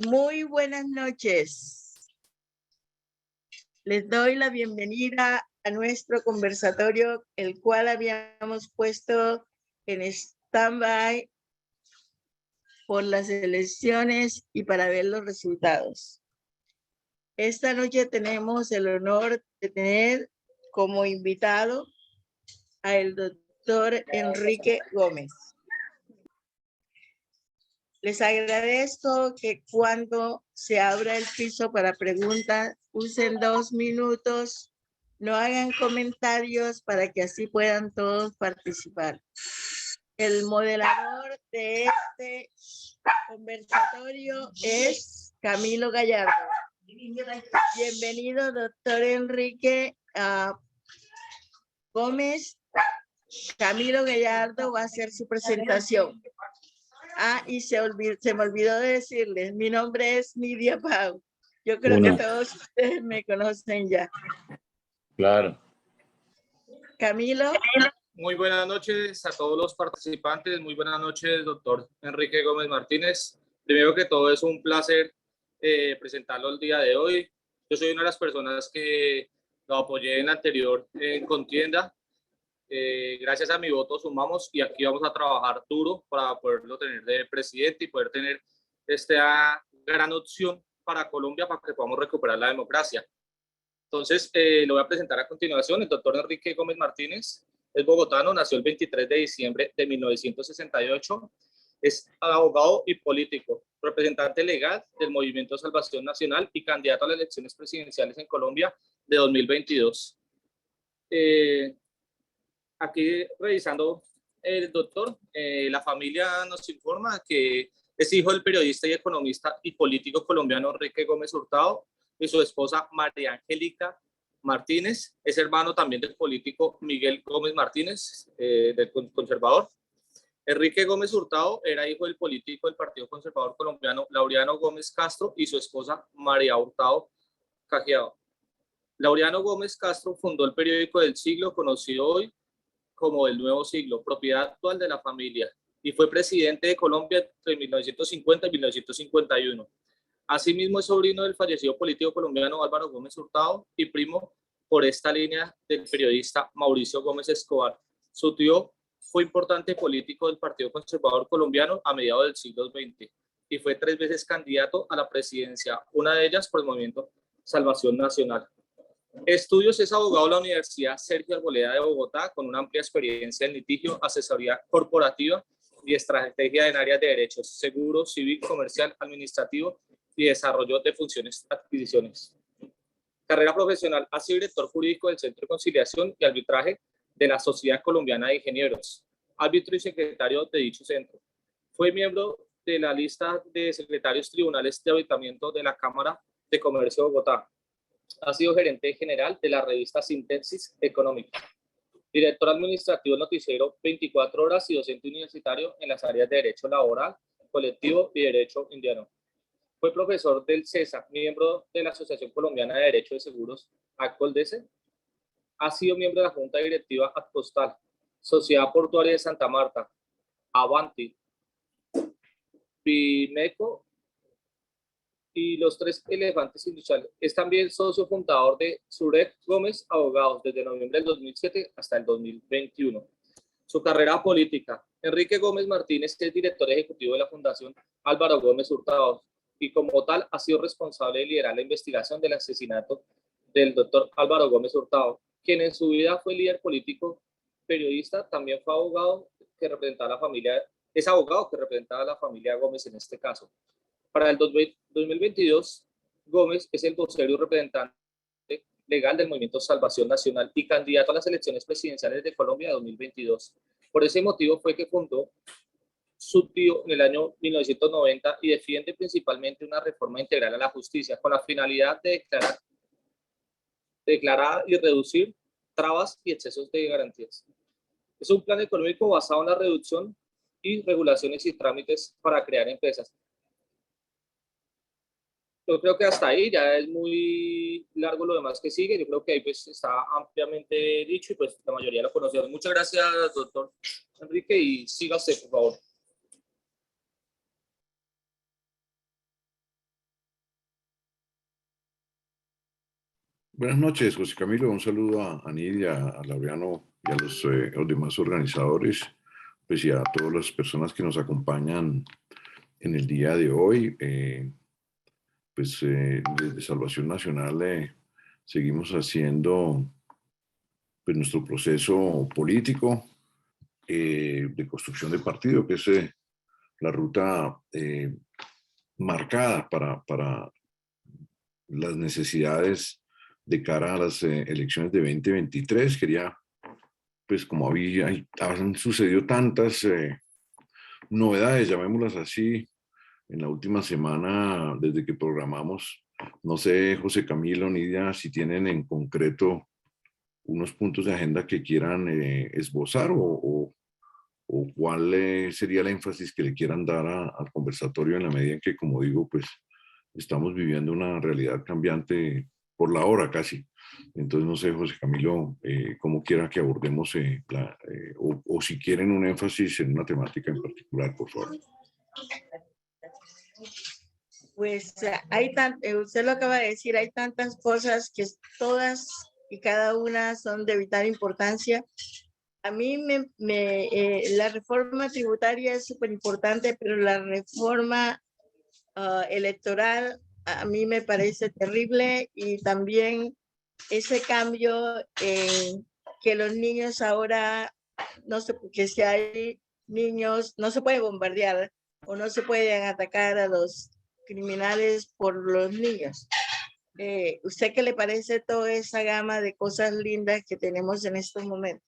Muy buenas noches. Les doy la bienvenida a nuestro conversatorio, el cual habíamos puesto en stand-by por las elecciones y para ver los resultados. Esta noche tenemos el honor de tener como invitado al doctor Enrique Gómez. Les agradezco que cuando se abra el piso para preguntas, usen 2 minutos, no hagan comentarios para que así puedan todos participar. El moderador de este conversatorio es Camilo Gallardo. Bienvenido, doctor Enrique Gómez. Camilo Gallardo va a hacer su presentación. Y se me olvidó de decirles, mi nombre es Nidia Pau. Yo creo que todos ustedes me conocen ya. Claro. Camilo. Muy buenas noches a todos los participantes. Muy buenas noches, doctor Enrique Gómez Martínez. Primero que todo, es un placer presentarlo el día de hoy. Yo soy una de las personas que lo apoyé en la anterior contienda. Gracias a mi voto sumamos y aquí vamos a trabajar duro para poderlo tener de presidente y poder tener esta gran opción para Colombia para que podamos recuperar la democracia. Entonces, lo voy a presentar a continuación. El doctor Enrique Gómez Martínez es bogotano, nació el 23 de diciembre de 1968, es abogado y político, representante legal del Movimiento Salvación Nacional y candidato a las elecciones presidenciales en Colombia de 2022. Aquí revisando el doctor, la familia nos informa que es hijo del periodista y economista y político colombiano Enrique Gómez Hurtado y su esposa María Angélica Martínez. Es hermano también del político Miguel Gómez Martínez, del conservador. Enrique Gómez Hurtado era hijo del político del Partido Conservador Colombiano Laureano Gómez Castro y su esposa María Hurtado Cajiao. Laureano Gómez Castro fundó el periódico del Siglo, conocido hoy como El Nuevo Siglo, propiedad actual de la familia, y fue presidente de Colombia entre 1950 y 1951. Asimismo, es sobrino del fallecido político colombiano Álvaro Gómez Hurtado y primo por esta línea del periodista Mauricio Gómez Escobar. Su tío fue importante político del Partido Conservador Colombiano a mediados del siglo XX y fue 3 veces candidato a la presidencia, una de ellas por el Movimiento Salvación Nacional. Estudios: es abogado de la Universidad Sergio Arboleda de Bogotá, con una amplia experiencia en litigio, asesoría corporativa y estrategia en áreas de derechos, seguro, civil, comercial, administrativo y desarrollo de funciones, adquisiciones. Carrera profesional: ha sido director jurídico del Centro de Conciliación y Arbitraje de la Sociedad Colombiana de Ingenieros, árbitro y secretario de dicho centro. Fue miembro de la lista de secretarios tribunales de habitamiento de la Cámara de Comercio de Bogotá. Ha sido gerente general de la revista Síntesis Económica, director administrativo del noticiero 24 horas y docente universitario en las áreas de Derecho Laboral, Colectivo y Derecho Indiano. Fue profesor del CESA, miembro de la Asociación Colombiana de Derecho de Seguros, ACOLDESE. Ha sido miembro de la Junta Directiva Adpostal, Sociedad Portuaria de Santa Marta, Avanti, Pimeco y los 3 elefantes industriales. Es también socio fundador de Suret Gómez Abogados desde noviembre del 2007 hasta el 2021. Su carrera política: Enrique Gómez Martínez es director ejecutivo de la Fundación Álvaro Gómez Hurtado y como tal ha sido responsable de liderar la investigación del asesinato del doctor Álvaro Gómez Hurtado, quien en su vida fue líder político, periodista, también fue abogado que representaba a la familia, es abogado que representaba a la familia Gómez en este caso. Para el 2022, Gómez es el vocero y representante legal del Movimiento Salvación Nacional y candidato a las elecciones presidenciales de Colombia de 2022. Por ese motivo fue que fundó su tío en el año 1990 y defiende principalmente una reforma integral a la justicia con la finalidad de declarar y reducir trabas y excesos de garantías. Es un plan económico basado en la reducción y regulaciones y trámites para crear empresas. Yo creo que hasta ahí ya es muy largo lo demás que sigue. Yo creo que ahí pues está ampliamente dicho y pues la mayoría lo conocieron. Muchas gracias, doctor Enrique, y siga usted, por favor. Buenas noches, José Camilo. Un saludo a Nidia, a Laureano y a los demás organizadores, pues y a todas las personas que nos acompañan en el día de hoy. Desde Salvación Nacional seguimos haciendo pues, nuestro proceso político de construcción de partido, que es la ruta marcada para las necesidades de cara a las elecciones de 2023. Quería, pues como han sucedido tantas novedades, llamémoslas así, en la última semana, desde que programamos, no sé, José Camilo, Nidia, si tienen en concreto unos puntos de agenda que quieran esbozar o cuál sería el énfasis que le quieran dar al conversatorio en la medida en que, como digo, pues estamos viviendo una realidad cambiante por la hora casi. Entonces, no sé, José Camilo, cómo quiera que abordemos o si quieren un énfasis en una temática en particular, por favor. Pues usted lo acaba de decir, hay tantas cosas que todas y cada una son de vital importancia. A mí la reforma tributaria es súper importante, pero la reforma electoral a mí me parece terrible, y también ese cambio que los niños ahora, no sé, porque si hay niños, no se puede bombardear o no se pueden atacar a los criminales por los niños. ¿Usted qué le parece toda esa gama de cosas lindas que tenemos en estos momentos?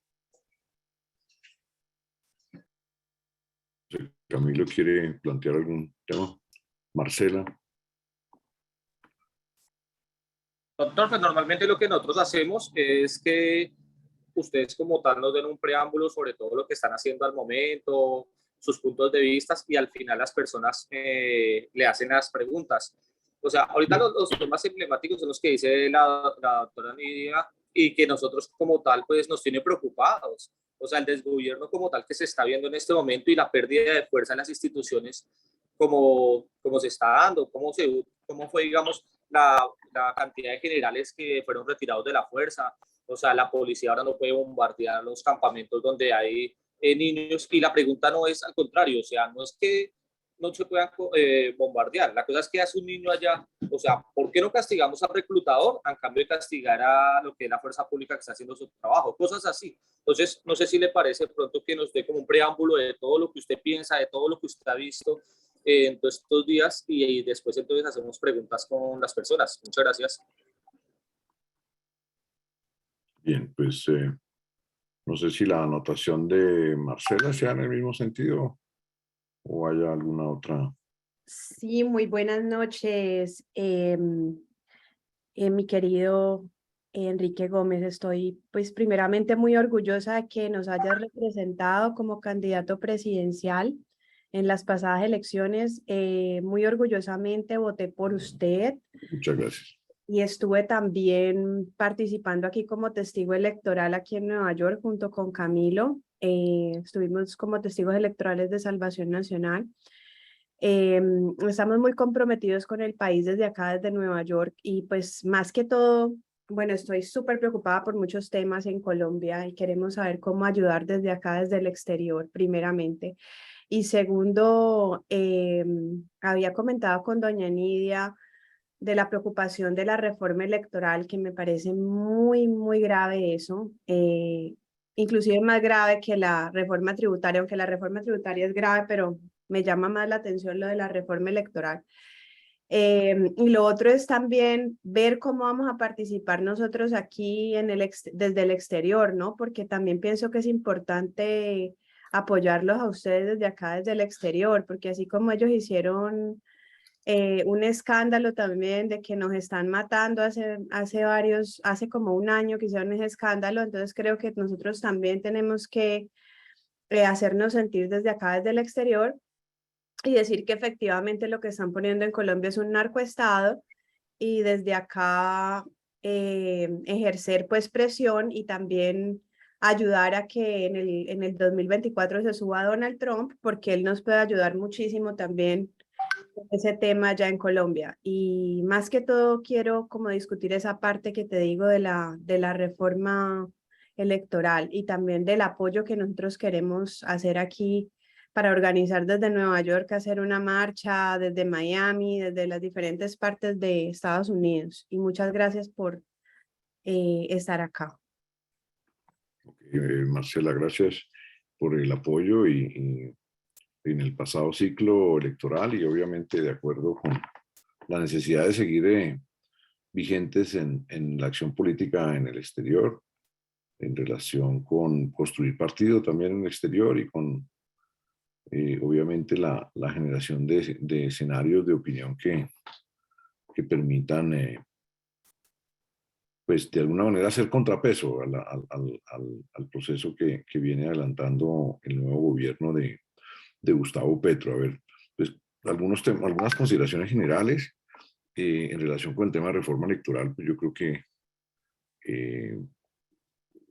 Camilo quiere plantear algún tema. Marcela. Doctor, pues normalmente lo que nosotros hacemos es que ustedes como tal nos den un preámbulo sobre todo lo que están haciendo al momento, sus puntos de vista, y al final las personas le hacen las preguntas. O sea, ahorita los temas emblemáticos son los que dice la doctora Nidia, y que nosotros como tal pues nos tiene preocupados. O sea, el desgobierno como tal que se está viendo en este momento y la pérdida de fuerza en las instituciones como se está dando, cómo fue, digamos, la cantidad de generales que fueron retirados de la fuerza. O sea, la policía ahora no puede bombardear los campamentos donde hay niños, y la pregunta no es al contrario, o sea, no es que no se puedan bombardear, la cosa es que hace un niño allá. O sea, ¿por qué no castigamos al reclutador en cambio de castigar a lo que es la fuerza pública que está haciendo su trabajo? Cosas así. Entonces, no sé si le parece pronto que nos dé como un preámbulo de todo lo que usted piensa, de todo lo que usted ha visto en todos estos días, y después entonces hacemos preguntas con las personas. Muchas gracias. Bien, pues no sé si la anotación de Marcela sea en el mismo sentido o haya alguna otra. Sí, muy buenas noches, mi querido Enrique Gómez. Estoy pues primeramente muy orgullosa de que nos hayas representado como candidato presidencial en las pasadas elecciones. Muy orgullosamente voté por usted. Muchas gracias. Y estuve también participando aquí como testigo electoral aquí en Nueva York junto con Camilo. Estuvimos como testigos electorales de Salvación Nacional. Estamos muy comprometidos con el país desde acá, desde Nueva York, y pues más que todo, bueno, estoy súper preocupada por muchos temas en Colombia y queremos saber cómo ayudar desde acá, desde el exterior, primeramente. Y segundo, había comentado con doña Nidia de la preocupación de la reforma electoral, que me parece muy, muy grave eso, inclusive más grave que la reforma tributaria, aunque la reforma tributaria es grave, pero me llama más la atención lo de la reforma electoral. Y lo otro es también ver cómo vamos a participar nosotros aquí desde el exterior, ¿no? Porque también pienso que es importante apoyarlos a ustedes desde acá, desde el exterior, porque así como ellos hicieron un escándalo también de que nos están matando hace como un año que hicieron ese escándalo, entonces creo que nosotros también tenemos que hacernos sentir desde acá, desde el exterior, y decir que efectivamente lo que están poniendo en Colombia es un narcoestado, y desde acá ejercer pues presión y también ayudar a que en el 2024 se suba Donald Trump, porque él nos puede ayudar muchísimo también ese tema ya en Colombia. Y más que todo quiero como discutir esa parte que te digo de la reforma electoral y también del apoyo que nosotros queremos hacer aquí para organizar desde Nueva York, hacer una marcha desde Miami, desde las diferentes partes de Estados Unidos. Y muchas gracias por estar acá. Marcela, gracias por el apoyo y en el pasado ciclo electoral y obviamente de acuerdo con la necesidad de seguir vigentes en la acción política en el exterior, en relación con construir partido también en el exterior y con obviamente la generación de escenarios de opinión que permitan pues de alguna manera hacer contrapeso al proceso que viene adelantando el nuevo gobierno de Gustavo Petro. A ver, pues algunas consideraciones generales en relación con el tema de reforma electoral, pues yo creo que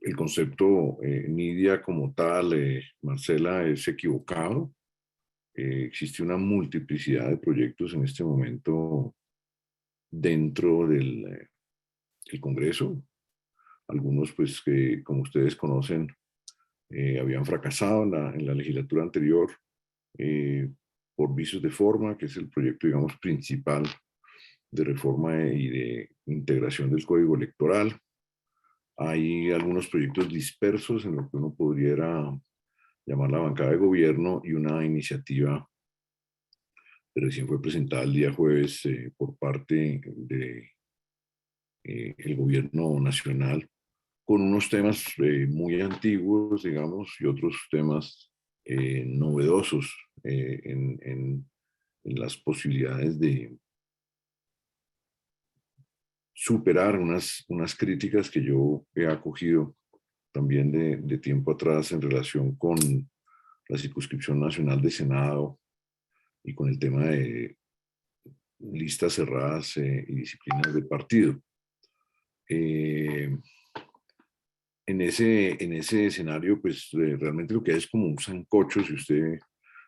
el concepto Nidia como tal, Marcela, es equivocado. Existe una multiplicidad de proyectos en este momento dentro del Congreso. Algunos, pues, que como ustedes conocen, habían fracasado en la legislatura anterior por vicios de forma, que es el proyecto, digamos, principal de reforma y de integración del Código Electoral. Hay algunos proyectos dispersos en lo que uno podría llamar la bancada de gobierno y una iniciativa que recién fue presentada el día jueves por parte de el gobierno nacional, con unos temas muy antiguos, digamos, y otros temas novedosos en las posibilidades de superar unas críticas que yo he acogido también de tiempo atrás en relación con la circunscripción nacional de Senado y con el tema de listas cerradas y disciplinas de partido. En ese escenario, pues realmente lo que hay es como un sancocho, si usted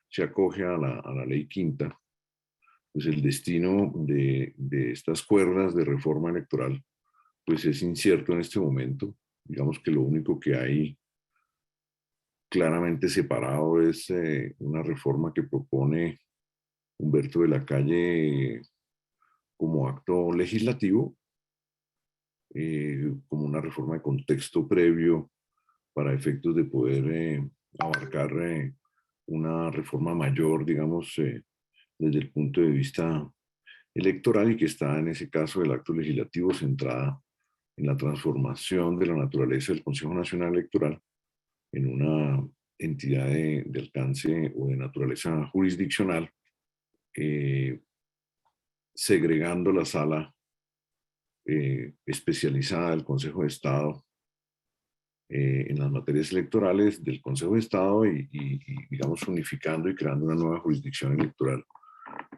se acoge a la ley quinta, pues el destino de estas cuerdas de reforma electoral pues es incierto en este momento. Digamos que lo único que hay claramente separado es una reforma que propone Humberto de la Calle como acto legislativo, como una reforma de contexto previo para efectos de poder abarcar una reforma mayor, digamos, desde el punto de vista electoral y que está en ese caso del acto legislativo centrada en la transformación de la naturaleza del Consejo Nacional Electoral en una entidad de alcance o de naturaleza jurisdiccional, segregando la sala especializada del Consejo de Estado en las materias electorales del Consejo de Estado y, digamos, unificando y creando una nueva jurisdicción electoral,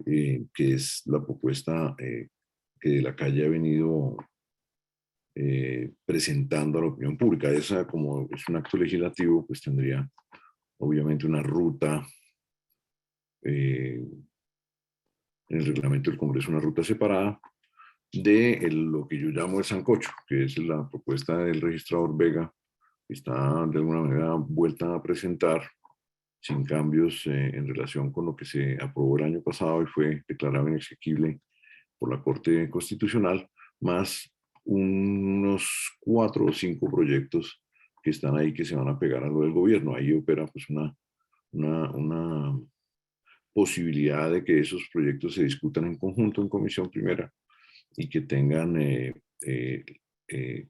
que es la propuesta que de la Calle ha venido presentando a la opinión pública. Esa, como es un acto legislativo, pues tendría obviamente una ruta, en el reglamento del Congreso, una ruta separada de lo que yo llamo el sancocho, que es la propuesta del registrador Vega, que está de alguna manera vuelta a presentar sin cambios en relación con lo que se aprobó el año pasado y fue declarado inexequible por la Corte Constitucional, más unos 4 o 5 proyectos que están ahí que se van a pegar a lo del gobierno. Ahí opera pues una posibilidad de que esos proyectos se discutan en conjunto en comisión primera y que tengan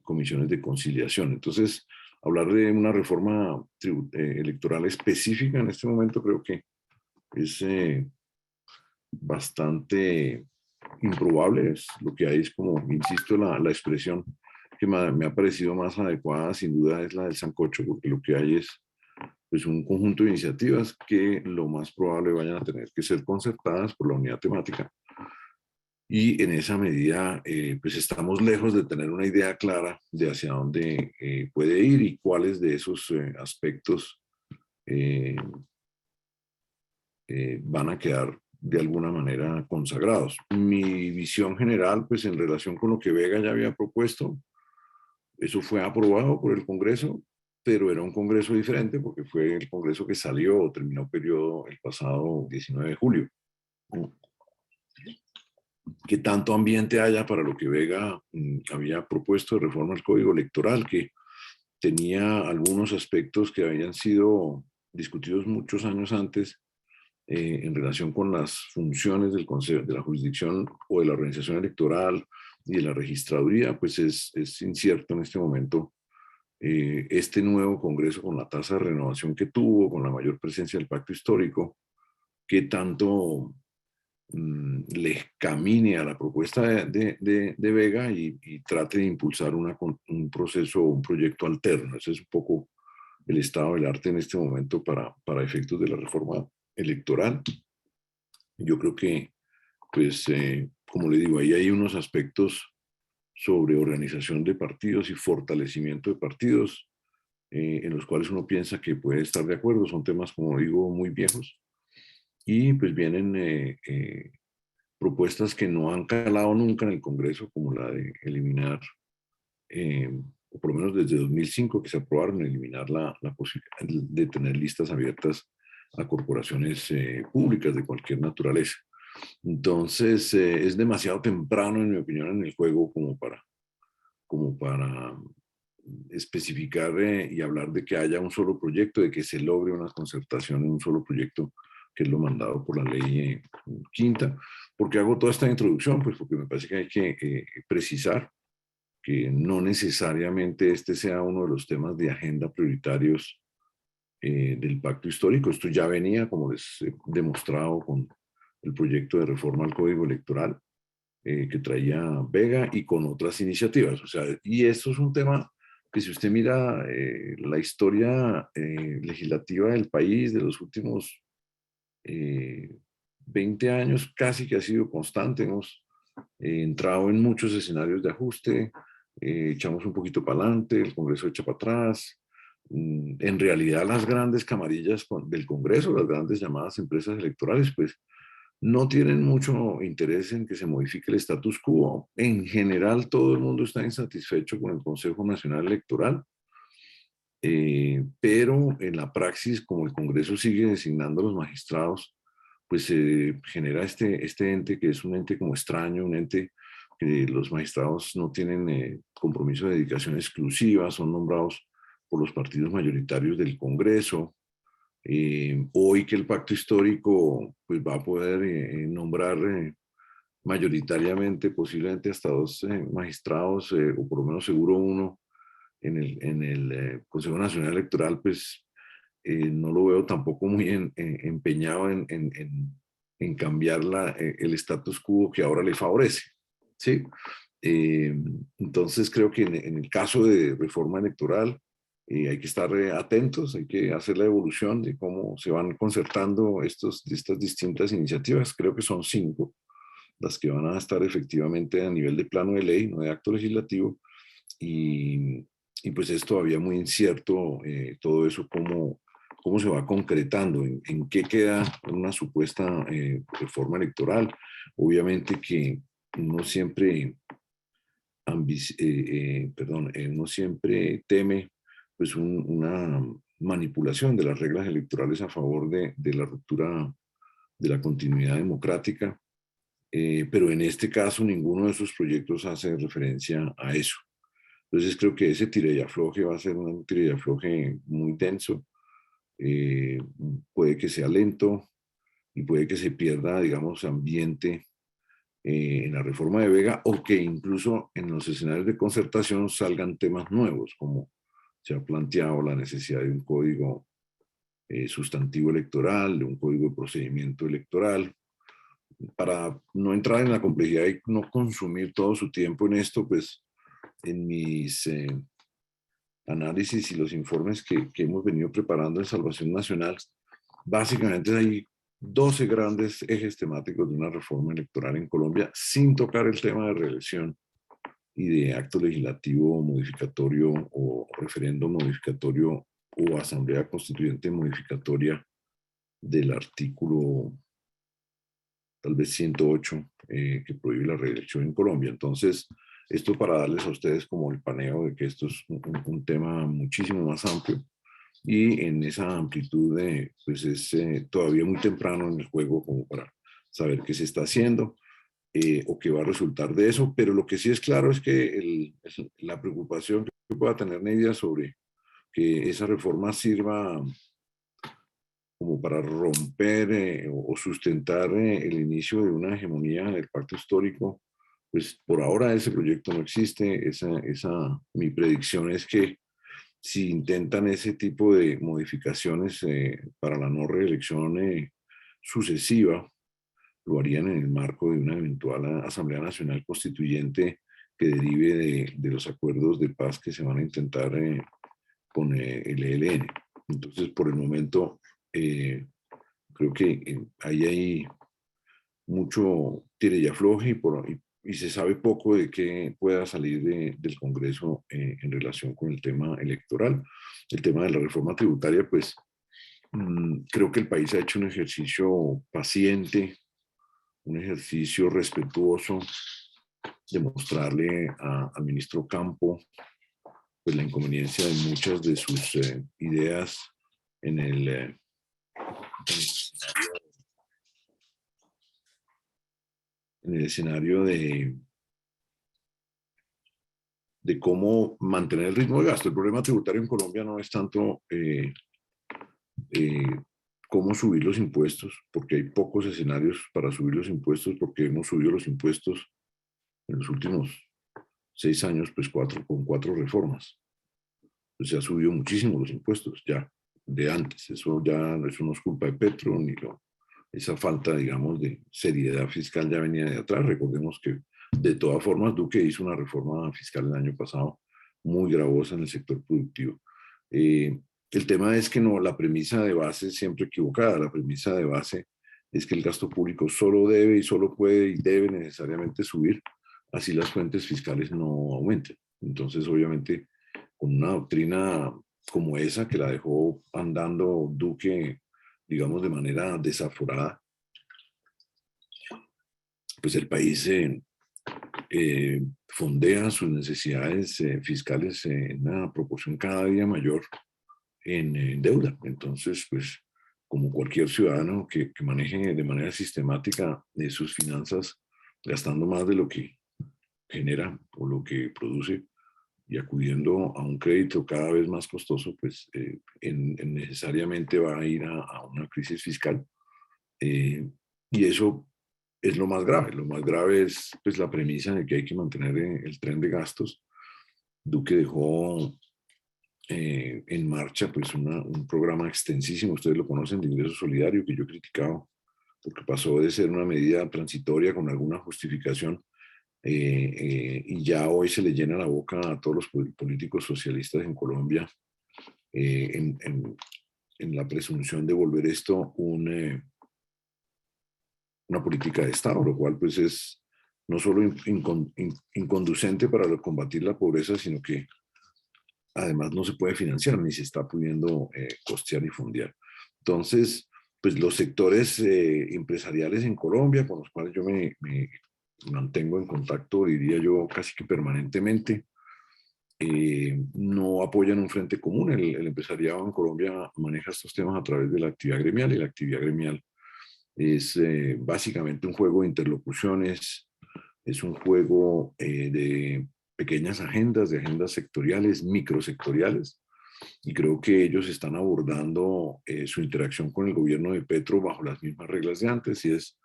comisiones de conciliación. Entonces, hablar de una reforma electoral específica en este momento creo que es bastante improbable. Lo que hay es como, insisto, la expresión que me ha parecido más adecuada sin duda es la del sancocho, porque lo que hay es pues un conjunto de iniciativas que lo más probable vayan a tener que ser concertadas por la unidad temática. Y en esa medida, pues estamos lejos de tener una idea clara de hacia dónde puede ir y cuáles de esos aspectos van a quedar de alguna manera consagrados. Mi visión general, pues en relación con lo que Vega ya había propuesto, eso fue aprobado por el Congreso, pero era un Congreso diferente porque fue el Congreso que salió o terminó periodo el pasado 19 de julio. Que tanto ambiente haya para lo que Vega había propuesto de reforma al Código Electoral, que tenía algunos aspectos que habían sido discutidos muchos años antes en relación con las funciones del Consejo, de la jurisdicción o de la organización electoral y de la registraduría, pues es incierto en este momento este nuevo Congreso con la tasa de renovación que tuvo, con la mayor presencia del pacto histórico, que tanto les camine a la propuesta de Vega y trate de impulsar un proceso, un proyecto alterno. Ese es un poco el estado del arte en este momento para efectos de la reforma electoral. Yo creo que, pues, como le digo, ahí hay unos aspectos sobre organización de partidos y fortalecimiento de partidos en los cuales uno piensa que puede estar de acuerdo. Son temas, como digo, muy viejos. Y pues vienen propuestas que no han calado nunca en el Congreso, como la de eliminar, o por lo menos desde 2005 que se aprobaron, eliminar la posibilidad de tener listas abiertas a corporaciones públicas de cualquier naturaleza. Entonces, es demasiado temprano, en mi opinión, en el juego como para especificar y hablar de que haya un solo proyecto, de que se logre una concertación en un solo proyecto, que es lo mandado por la ley quinta. ¿Por qué hago toda esta introducción? Pues porque me parece que hay que precisar que no necesariamente este sea uno de los temas de agenda prioritarios del pacto histórico. Esto ya venía, como les he demostrado, con el proyecto de reforma al Código Electoral que traía Vega y con otras iniciativas. O sea, y esto es un tema que si usted mira la historia legislativa del país de los últimos 20 años, casi que ha sido constante. Hemos entrado en muchos escenarios de ajuste, echamos un poquito para adelante, el Congreso echa para atrás. En realidad, las grandes camarillas del Congreso, las grandes llamadas empresas electorales, pues no tienen mucho interés en que se modifique el status quo. En general, todo el mundo está insatisfecho con el Consejo Nacional Electoral, pero en la praxis, como el Congreso sigue designando a los magistrados, pues se genera este ente que es un ente como extraño, un ente que los magistrados no tienen compromiso de dedicación exclusiva, son nombrados por los partidos mayoritarios del Congreso. Hoy que el pacto histórico pues va a poder nombrar mayoritariamente, posiblemente hasta 2 magistrados, o por lo menos seguro uno en el Consejo Nacional Electoral, pues no lo veo tampoco muy empeñado en cambiar el status quo que ahora le favorece, ¿sí? Entonces creo que en el caso de reforma electoral hay que estar atentos, hay que hacer la evolución de cómo se van concertando estas distintas iniciativas. Creo que son 5 las que van a estar efectivamente a nivel de plano de ley, no de acto legislativo, y pues es todavía muy incierto todo eso, cómo se va concretando, en qué queda una supuesta reforma electoral. Obviamente que uno siempre, uno siempre teme pues una manipulación de las reglas electorales a favor de la ruptura de la continuidad democrática, pero en este caso ninguno de esos proyectos hace referencia a eso. Entonces creo que ese tira y afloje va a ser un tira y afloje muy denso. Puede que sea lento y puede que se pierda, digamos, ambiente en la reforma de Vega, o que incluso en los escenarios de concertación salgan temas nuevos, como se ha planteado la necesidad de un código sustantivo electoral, de un código de procedimiento electoral. Para no entrar en la complejidad y no consumir todo su tiempo en esto, pues en mis análisis y los informes que hemos venido preparando en Salvación Nacional, básicamente hay 12 grandes ejes temáticos de una reforma electoral en Colombia, sin tocar el tema de reelección y de acto legislativo modificatorio o referendo modificatorio o asamblea constituyente modificatoria del artículo tal vez 108, que prohíbe la reelección en Colombia. Entonces, esto para darles a ustedes como el paneo de que esto es un tema muchísimo más amplio, y en esa amplitud pues es todavía muy temprano en el juego como para saber qué se está haciendo o qué va a resultar de eso, pero lo que sí es claro es que la preocupación que pueda tener Nidia sobre que esa reforma sirva como para romper o sustentar el inicio de una hegemonía del pacto histórico, pues por ahora ese proyecto no existe. Mi predicción es que si intentan ese tipo de modificaciones para la no reelección sucesiva, lo harían en el marco de una eventual Asamblea Nacional Constituyente que derive de los acuerdos de paz que se van a intentar con el ELN. Entonces, por el momento, creo que ahí hay mucho tire y afloje y se sabe poco de qué pueda salir del Congreso en relación con el tema electoral. El tema de la reforma tributaria, pues creo que el país ha hecho un ejercicio paciente, un ejercicio respetuoso de mostrarle al ministro Campo pues la inconveniencia de muchas de sus ideas en el escenario de cómo mantener el ritmo de gasto. El problema tributario en Colombia no es tanto cómo subir los impuestos, porque hay pocos escenarios para subir los impuestos, porque hemos subido los impuestos en los últimos 6 años, pues con 4 reformas. Pues se ha subido muchísimo los impuestos ya de antes. Eso no es culpa de Petro, esa falta, digamos, de seriedad fiscal ya venía de atrás. Recordemos que de todas formas Duque hizo una reforma fiscal el año pasado muy gravosa en el sector productivo. El tema es que no, la premisa de base es siempre equivocada. La premisa de base es que el gasto público solo debe y solo puede y debe necesariamente subir, así las fuentes fiscales no aumenten. Entonces, obviamente, con una doctrina como esa que la dejó andando Duque, digamos, de manera desaforada, pues el país fondea sus necesidades fiscales en una proporción cada día mayor en deuda. Entonces, pues, como cualquier ciudadano que maneje de manera sistemática sus finanzas, gastando más de lo que genera o lo que produce y acudiendo a un crédito cada vez más costoso, pues necesariamente va a ir a una crisis fiscal. Y eso es lo más grave. Lo más grave es pues, la premisa de que hay que mantener el tren de gastos. Duque dejó en marcha pues un programa extensísimo, ustedes lo conocen, de ingreso solidario, que yo he criticado porque pasó de ser una medida transitoria con alguna justificación y ya hoy se le llena la boca a todos los políticos socialistas en Colombia en la presunción de volver esto una política de Estado, lo cual pues es no solo inconducente para combatir la pobreza, sino que además no se puede financiar ni se está pudiendo costear y fondear. Entonces, pues los sectores empresariales en Colombia, con los cuales yo me mantengo en contacto, diría yo, casi que permanentemente, no apoyan un frente común. El empresariado en Colombia maneja estos temas a través de la actividad gremial, y la actividad gremial es básicamente un juego de interlocuciones, es un juego de pequeñas agendas, de agendas sectoriales, microsectoriales, y creo que ellos están abordando su interacción con el gobierno de Petro bajo las mismas reglas de antes, y es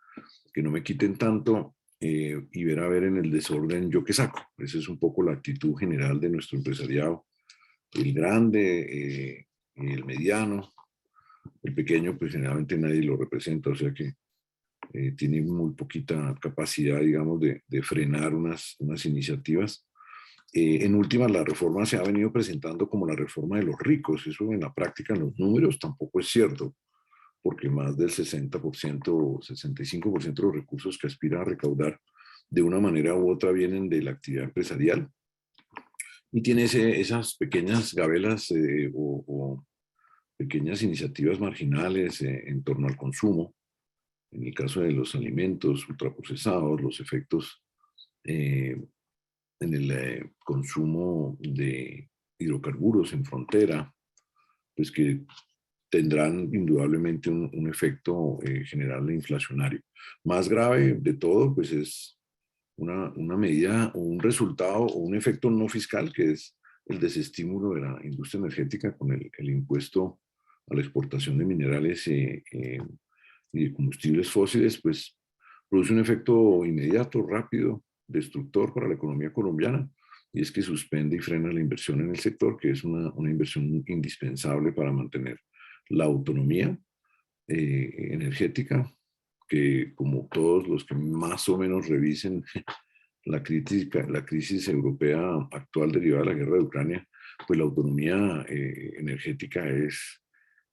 que no me quiten tanto y ver a ver en el desorden yo qué saco. Esa es un poco la actitud general de nuestro empresariado, el grande, el mediano, el pequeño, pues generalmente nadie lo representa, o sea que tiene muy poquita capacidad, digamos, de frenar unas iniciativas. En últimas, la reforma se ha venido presentando como la reforma de los ricos. Eso en la práctica, en los números, tampoco es cierto, porque más del 60% o 65% de los recursos que aspira a recaudar de una manera u otra vienen de la actividad empresarial. Y tiene esas pequeñas gabelas o pequeñas iniciativas marginales en torno al consumo, en el caso de los alimentos ultraprocesados, los efectos en el consumo de hidrocarburos en frontera, pues que tendrán indudablemente un efecto general inflacionario. Más grave de todo, pues es una medida o un resultado o un efecto no fiscal, que es el desestímulo de la industria energética con el impuesto a la exportación de minerales y de combustibles fósiles, pues produce un efecto inmediato, rápido, destructor para la economía colombiana, y es que suspende y frena la inversión en el sector, que es una inversión indispensable para mantener la autonomía energética, que como todos los que más o menos revisen la crisis europea actual derivada de la guerra de Ucrania, pues la autonomía energética es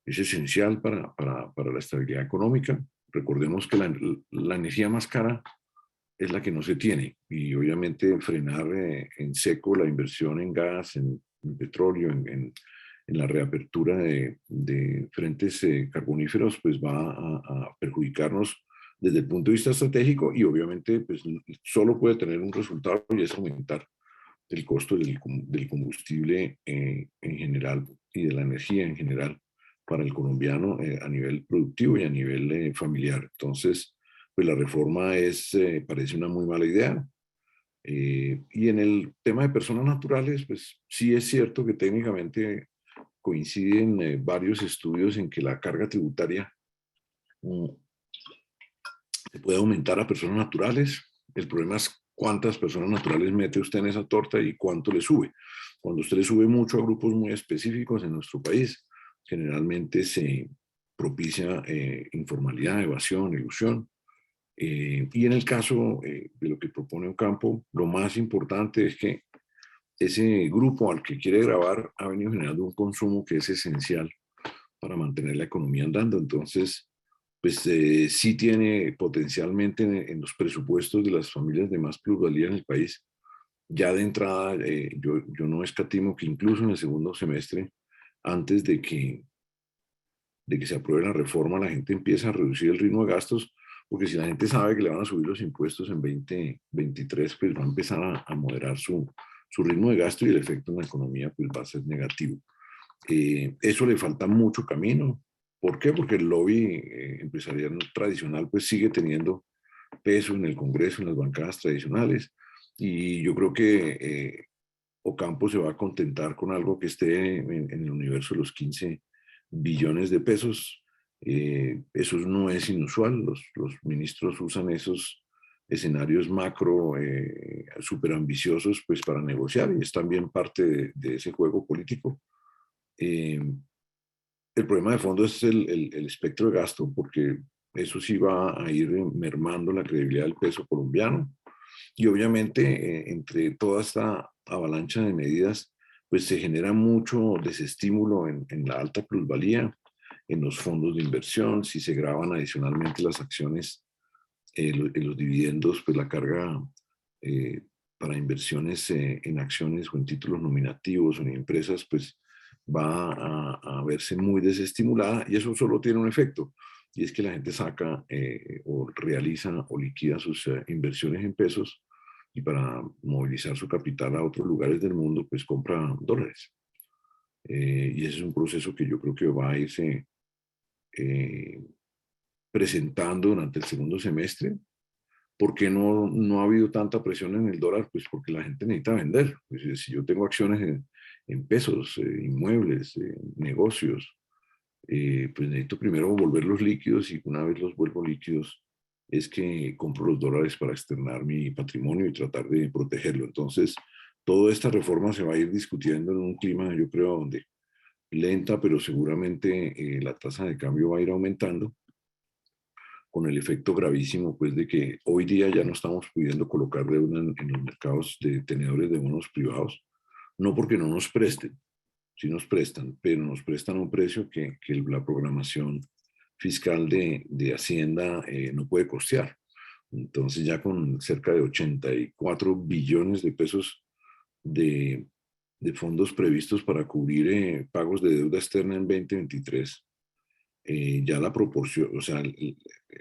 esencial para la estabilidad económica. Recordemos que la energía más cara es la que no se tiene, y obviamente frenar en seco la inversión en gas, en petróleo, en la reapertura de frentes carboníferos, pues va a perjudicarnos desde el punto de vista estratégico, y obviamente pues solo puede tener un resultado, y es aumentar el costo del combustible en general y de la energía en general para el colombiano a nivel productivo y a nivel familiar. Entonces, pues la reforma parece una muy mala idea. Y en el tema de personas naturales, pues sí es cierto que técnicamente coinciden varios estudios en que la carga tributaria se puede aumentar a personas naturales. El problema es cuántas personas naturales mete usted en esa torta y cuánto le sube. Cuando usted le sube mucho a grupos muy específicos en nuestro país, generalmente se propicia informalidad, evasión, ilusión. Y en el caso de lo que propone Ocampo, lo más importante es que ese grupo al que quiere grabar ha venido generando un consumo que es esencial para mantener la economía andando. Entonces, pues sí tiene potencialmente en los presupuestos de las familias de más plusvalía en el país. Ya de entrada, yo no escatimo que incluso en el segundo semestre, antes de que se apruebe la reforma, la gente empieza a reducir el ritmo de gastos, porque si la gente sabe que le van a subir los impuestos en 2023, pues va a empezar a moderar su ritmo de gasto, y el efecto en la economía pues va a ser negativo. Eso le falta mucho camino. ¿Por qué? Porque el lobby empresarial tradicional pues sigue teniendo peso en el Congreso, en las bancadas tradicionales, y yo creo que Ocampo se va a contentar con algo que esté en el universo de los 15 billones de pesos. Eso no es inusual. Los ministros usan esos escenarios macro súper ambiciosos pues para negociar, y es también parte de ese juego político. El problema de fondo es el espectro de gasto, porque eso sí va a ir mermando la credibilidad del peso colombiano. Y obviamente entre toda esta avalancha de medidas, pues se genera mucho desestímulo en la alta plusvalía, en los fondos de inversión. Si se graban adicionalmente las acciones, los dividendos, pues la carga para inversiones en acciones o en títulos nominativos o en empresas, pues va a verse muy desestimulada, y eso solo tiene un efecto, y es que la gente saca o realiza o liquida sus inversiones en pesos, y para movilizar su capital a otros lugares del mundo, pues compra dólares. Y ese es un proceso que yo creo que va a irse presentando durante el segundo semestre. ¿Por qué no ha habido tanta presión en el dólar? Pues porque la gente necesita vender. Pues si yo tengo acciones en pesos, inmuebles, negocios, pues necesito primero volverlos líquidos, y una vez los vuelvo líquidos es que compro los dólares para externar mi patrimonio y tratar de protegerlo. Entonces, toda esta reforma se va a ir discutiendo en un clima, yo creo, donde lenta, pero seguramente la tasa de cambio va a ir aumentando, con el efecto gravísimo pues de que hoy día ya no estamos pudiendo colocar deuda en los mercados de tenedores de bonos privados, no porque no nos presten, sí nos prestan, pero nos prestan a un precio que la programación fiscal de Hacienda no puede costear. Entonces ya con cerca de 84 billones de pesos de fondos previstos para cubrir pagos de deuda externa en 2023, ya la proporción, o sea,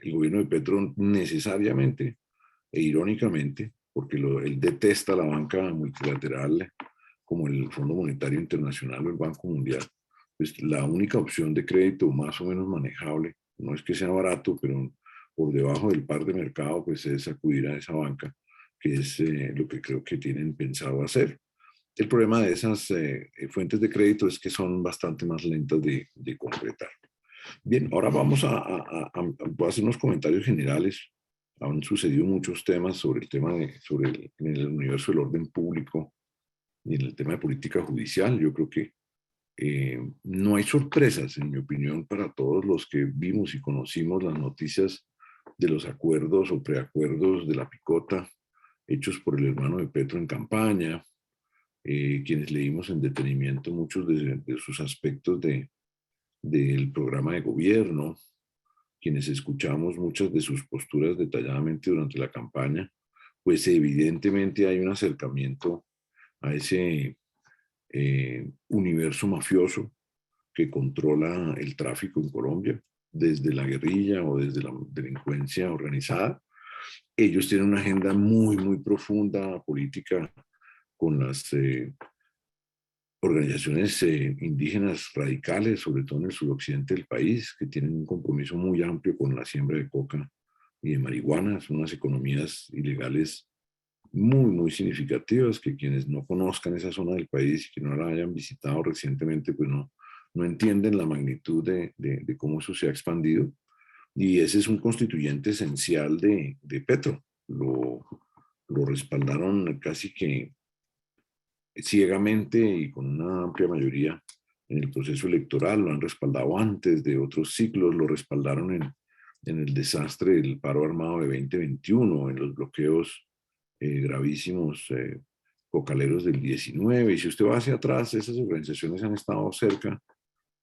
el gobierno de Petro necesariamente e irónicamente, porque él detesta la banca multilateral como el Fondo Monetario Internacional o el Banco Mundial, pues la única opción de crédito más o menos manejable, no es que sea barato, pero por debajo del par de mercado, pues es acudir a esa banca, que es lo que creo que tienen pensado hacer. El problema de esas fuentes de crédito es que son bastante más lentas de concretar. Bien, ahora vamos voy a hacer unos comentarios generales. Han sucedido muchos temas sobre el tema en el universo del orden público y en el tema de política judicial. Yo creo que no hay sorpresas, en mi opinión, para todos los que vimos y conocimos las noticias de los acuerdos o preacuerdos de la picota hechos por el hermano de Petro en campaña, quienes leímos en detenimiento muchos de sus aspectos del programa de gobierno, quienes escuchamos muchas de sus posturas detalladamente durante la campaña, pues evidentemente hay un acercamiento a ese universo mafioso que controla el tráfico en Colombia, desde la guerrilla o desde la delincuencia organizada. Ellos tienen una agenda muy, muy profunda política con las organizaciones indígenas radicales, sobre todo en el suroccidente del país, que tienen un compromiso muy amplio con la siembra de coca y de marihuana. Son unas economías ilegales muy, muy significativas que quienes no conozcan esa zona del país y que no la hayan visitado recientemente, pues no entienden la magnitud de cómo eso se ha expandido. Y ese es un constituyente esencial de Petro. Lo respaldaron casi que ciegamente y con una amplia mayoría en el proceso electoral, lo han respaldado antes de otros ciclos, lo respaldaron en el desastre del paro armado de 2021, en los bloqueos gravísimos cocaleros del 19, y si usted va hacia atrás, esas organizaciones han estado cerca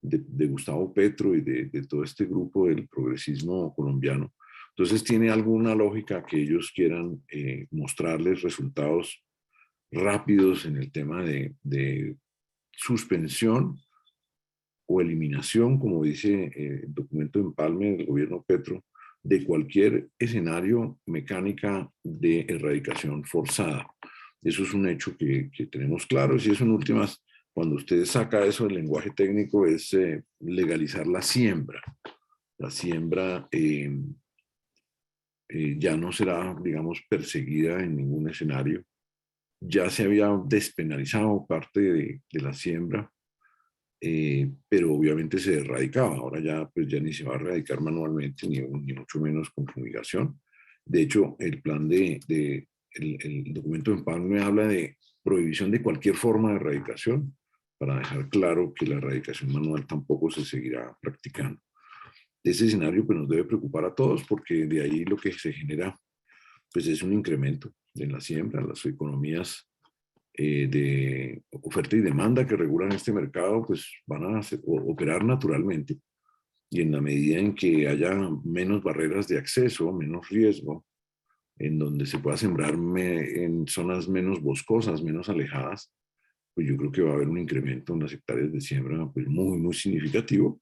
de Gustavo Petro y de todo este grupo del progresismo colombiano. Entonces tiene alguna lógica que ellos quieran mostrarles resultados rápidos en el tema de suspensión o eliminación, como dice el documento de empalme del gobierno Petro, de cualquier escenario mecánica de erradicación forzada. Eso es un hecho que tenemos claro, y eso en últimas, cuando usted saca eso del lenguaje técnico, es legalizar la siembra. La siembra ya no será, digamos, perseguida en ningún escenario. Ya se había despenalizado parte de la siembra, pero obviamente se erradicaba. Ahora ya, pues ya ni se va a erradicar manualmente, ni mucho menos con fumigación. De hecho, el plan el documento de empalme habla de prohibición de cualquier forma de erradicación, para dejar claro que la erradicación manual tampoco se seguirá practicando. Ese escenario pues, nos debe preocupar a todos, porque de ahí lo que se genera pues, es un incremento en la siembra. Las economías de oferta y demanda que regulan este mercado pues, van a operar naturalmente, y en la medida en que haya menos barreras de acceso, menos riesgo, en donde se pueda sembrar en zonas menos boscosas, menos alejadas, pues yo creo que va a haber un incremento en las hectáreas de siembra pues muy, muy significativo.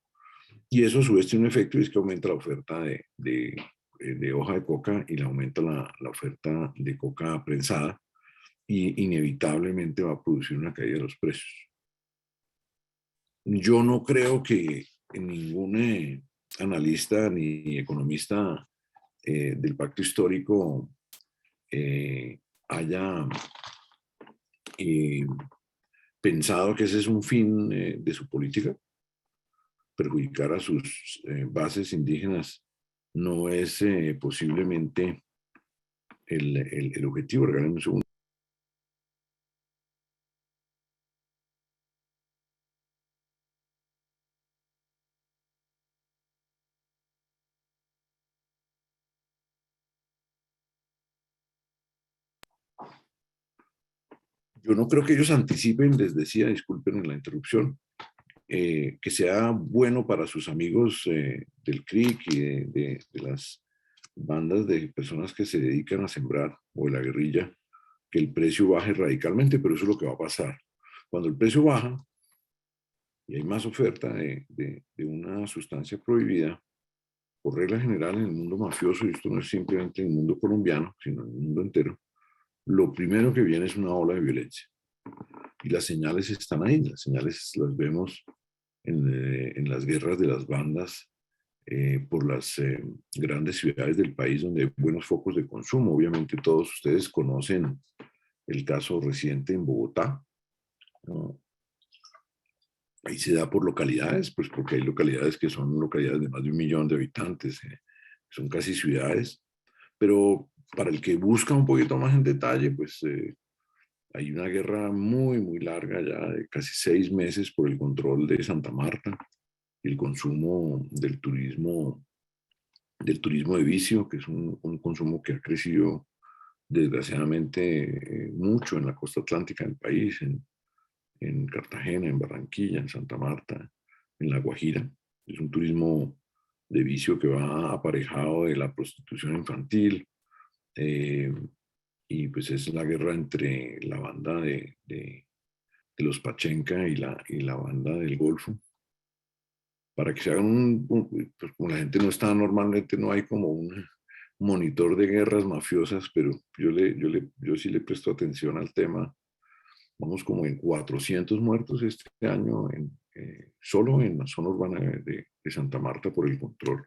Y eso a su vez tiene un efecto, y es que aumenta la oferta de hoja de coca, y le aumenta la oferta de coca prensada, y inevitablemente va a producir una caída de los precios. Yo no creo que ningún analista ni economista del pacto histórico haya pensado que ese es un fin de su política. Perjudicar a sus bases indígenas no es posiblemente el objetivo. Regálenme un segundo. Yo no creo que ellos anticipen, les decía, disculpen en la interrupción, que sea bueno para sus amigos del CRIC y de las bandas de personas que se dedican a sembrar, o de la guerrilla, que el precio baje radicalmente, pero eso es lo que va a pasar. Cuando el precio baja y hay más oferta de una sustancia prohibida, por regla general, en el mundo mafioso, y esto no es simplemente en el mundo colombiano, sino en el mundo entero, lo primero que viene es una ola de violencia. Y las señales están ahí, las señales las vemos en las guerras de las bandas por las grandes ciudades del país donde hay buenos focos de consumo. Obviamente todos ustedes conocen el caso reciente en Bogotá, ¿no? Ahí se da por localidades, pues porque hay localidades que son localidades de más de 1 millón de habitantes, son casi ciudades, pero para el que busca un poquito más en detalle, pues hay una guerra muy, muy larga ya de casi 6 meses por el control de Santa Marta y el consumo del turismo de vicio, que es un consumo que ha crecido desgraciadamente mucho en la costa atlántica del país, en Cartagena, en Barranquilla, en Santa Marta, en La Guajira. Es un turismo de vicio que va aparejado de la prostitución infantil, y pues es la guerra entre la banda de los Pachenca y la banda del Golfo. Para que se hagan pues como la gente no está normalmente, no hay como un monitor de guerras mafiosas, pero yo sí le presto atención al tema. Vamos como en 400 muertos este año, solo en la zona urbana de Santa Marta por el control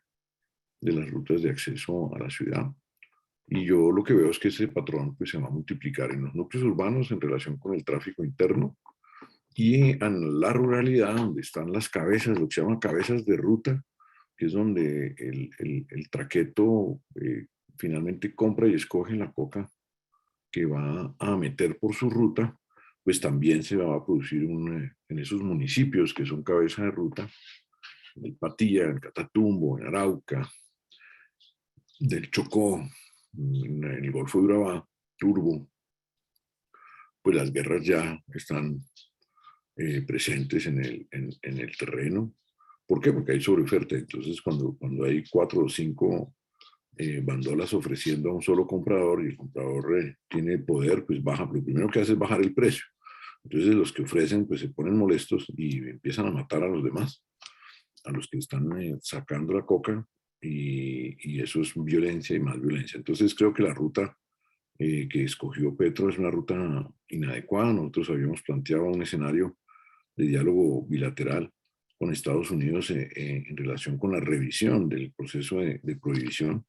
de las rutas de acceso a la ciudad. Y yo lo que veo es que ese patrón pues, se va a multiplicar en los núcleos urbanos en relación con el tráfico interno y en la ruralidad, donde están las cabezas, lo que se llaman cabezas de ruta, que es donde el traqueto finalmente compra y escoge la coca que va a meter por su ruta, pues también se va a producir en esos municipios que son cabeza de ruta, en Patilla, en Catatumbo, en Arauca, del Chocó, en el Golfo de Urabá, Turbo, pues las guerras ya están presentes en el terreno. ¿Por qué? Porque hay sobreoferta. Entonces, cuando hay 4 o 5 bandolas ofreciendo a un solo comprador y el comprador tiene poder, pues baja. Lo primero que hace es bajar el precio. Entonces, los que ofrecen, pues se ponen molestos y empiezan a matar a los demás, a los que están sacando la coca, y eso es violencia y más violencia. Entonces, creo que la ruta que escogió Petro es una ruta inadecuada. Nosotros habíamos planteado un escenario de diálogo bilateral con Estados Unidos en relación con la revisión del proceso de prohibición.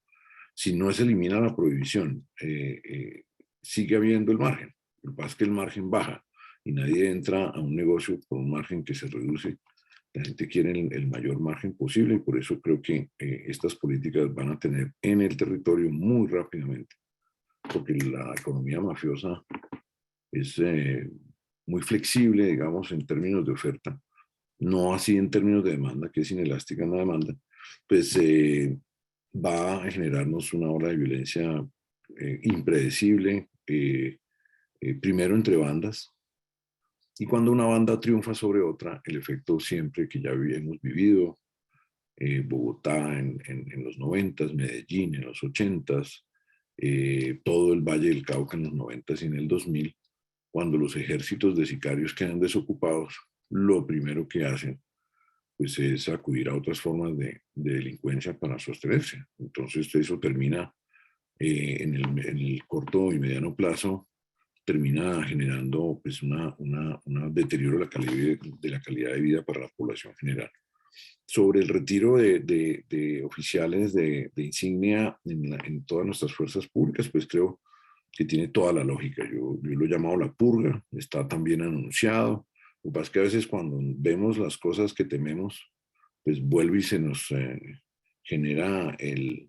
Si no se elimina la prohibición, sigue habiendo el margen. Lo que pasa es que el margen baja y nadie entra a un negocio por un margen que se reduce. La gente quiere el mayor margen posible y por eso creo que estas políticas van a tener en el territorio muy rápidamente, porque la economía mafiosa es muy flexible, digamos, en términos de oferta, no así en términos de demanda, que es inelástica en la demanda, pues va a generarnos una ola de violencia impredecible, primero entre bandas, y cuando una banda triunfa sobre otra, el efecto siempre que ya hemos vivido, Bogotá en los 90s, Medellín en los 80s, todo el Valle del Cauca en los 90s y en el 2000, cuando los ejércitos de sicarios quedan desocupados, lo primero que hacen pues, es acudir a otras formas de delincuencia para sostenerse. Entonces eso termina en el corto y mediano plazo, termina generando pues, un deterioro de la calidad de vida para la población general. Sobre el retiro de oficiales de insignia en todas nuestras fuerzas públicas, pues creo que tiene toda la lógica. Yo lo he llamado la purga, está también anunciado. Lo que pasa es que a veces cuando vemos las cosas que tememos, pues vuelve y se nos genera el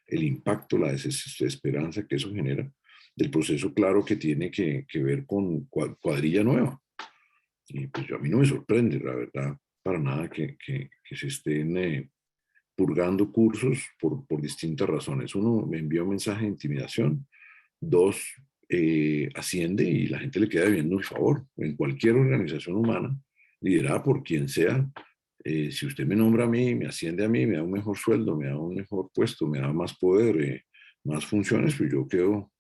impacto, la desesperanza que eso genera del proceso, claro, que tiene que ver con cuadrilla nueva. Y pues a mí no me sorprende, la verdad, para nada que se estén purgando cursos por distintas razones. Uno, me envía un mensaje de intimidación. 2, asciende y la gente le queda debiendo un favor. En cualquier organización humana, liderada por quien sea, si usted me nombra a mí, me asciende a mí, me da un mejor sueldo, me da un mejor puesto, me da más poder, más funciones, pues yo quedo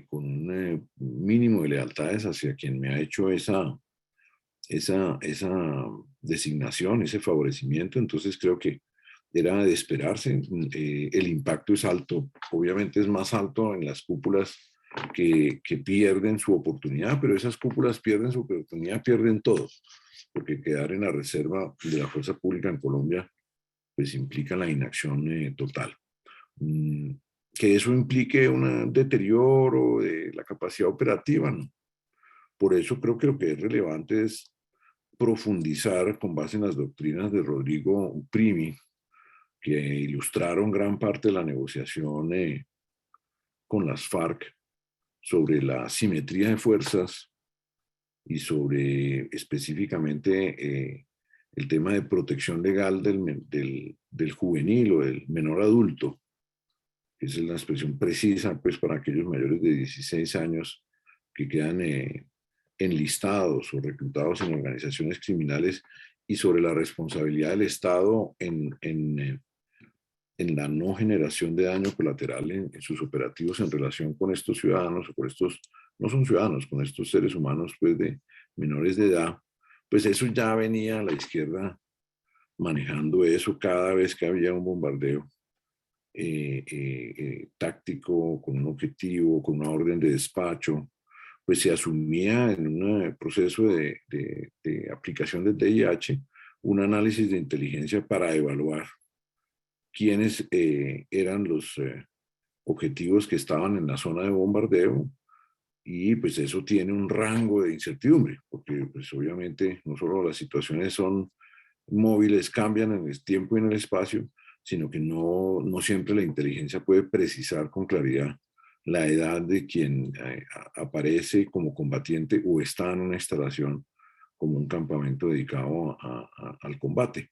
con un mínimo de lealtades hacia quien me ha hecho esa designación, ese favorecimiento. Entonces creo que era de esperarse. El impacto es alto, obviamente es más alto en las cúpulas que pierden su oportunidad, pero esas cúpulas pierden su oportunidad, pierden todos, porque quedar en la reserva de la fuerza pública en Colombia pues implica la inacción total. Que eso implique un deterioro de la capacidad operativa, ¿no? Por eso creo que lo que es relevante es profundizar con base en las doctrinas de Rodrigo Primi, que ilustraron gran parte de la negociación con las FARC sobre la simetría de fuerzas y sobre específicamente el tema de protección legal del juvenil o del menor adulto, que es la expresión precisa pues, para aquellos mayores de 16 años que quedan enlistados o reclutados en organizaciones criminales, y sobre la responsabilidad del Estado en la no generación de daño colateral en sus operativos en relación con estos ciudadanos, o con estos, no son ciudadanos, con estos seres humanos pues, de menores de edad. Pues eso ya venía la izquierda manejando eso cada vez que había un bombardeo táctico, con un objetivo, con una orden de despacho, pues se asumía en un proceso de aplicación del DIH un análisis de inteligencia para evaluar quiénes eran los objetivos que estaban en la zona de bombardeo, y pues eso tiene un rango de incertidumbre, porque pues obviamente no solo las situaciones son móviles, cambian en el tiempo y en el espacio, sino que no siempre la inteligencia puede precisar con claridad la edad de quien aparece como combatiente o está en una instalación como un campamento dedicado al combate.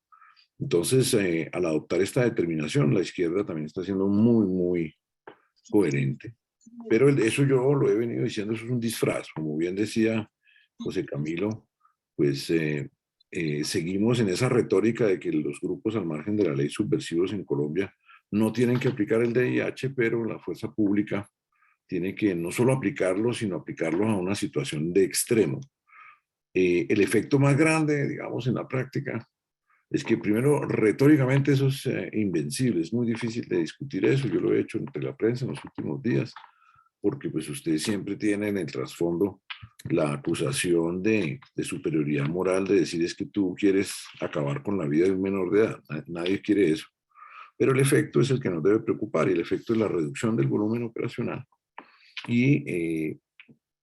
Entonces, al adoptar esta determinación, la izquierda también está siendo muy, muy coherente. Pero eso yo lo he venido diciendo, eso es un disfraz. Como bien decía José Camilo, pues seguimos en esa retórica de que los grupos al margen de la ley subversivos en Colombia no tienen que aplicar el DIH, pero la fuerza pública tiene que no solo aplicarlo, sino aplicarlo a una situación de extremo. El efecto más grande, digamos, en la práctica, es que primero, retóricamente eso es invencible, es muy difícil de discutir eso. Yo lo he hecho entre la prensa en los últimos días, porque pues ustedes siempre tienen en el trasfondo la acusación de superioridad moral, de decir es que tú quieres acabar con la vida de un menor de edad. Nadie quiere eso. Pero el efecto es el que nos debe preocupar, y el efecto es la reducción del volumen operacional y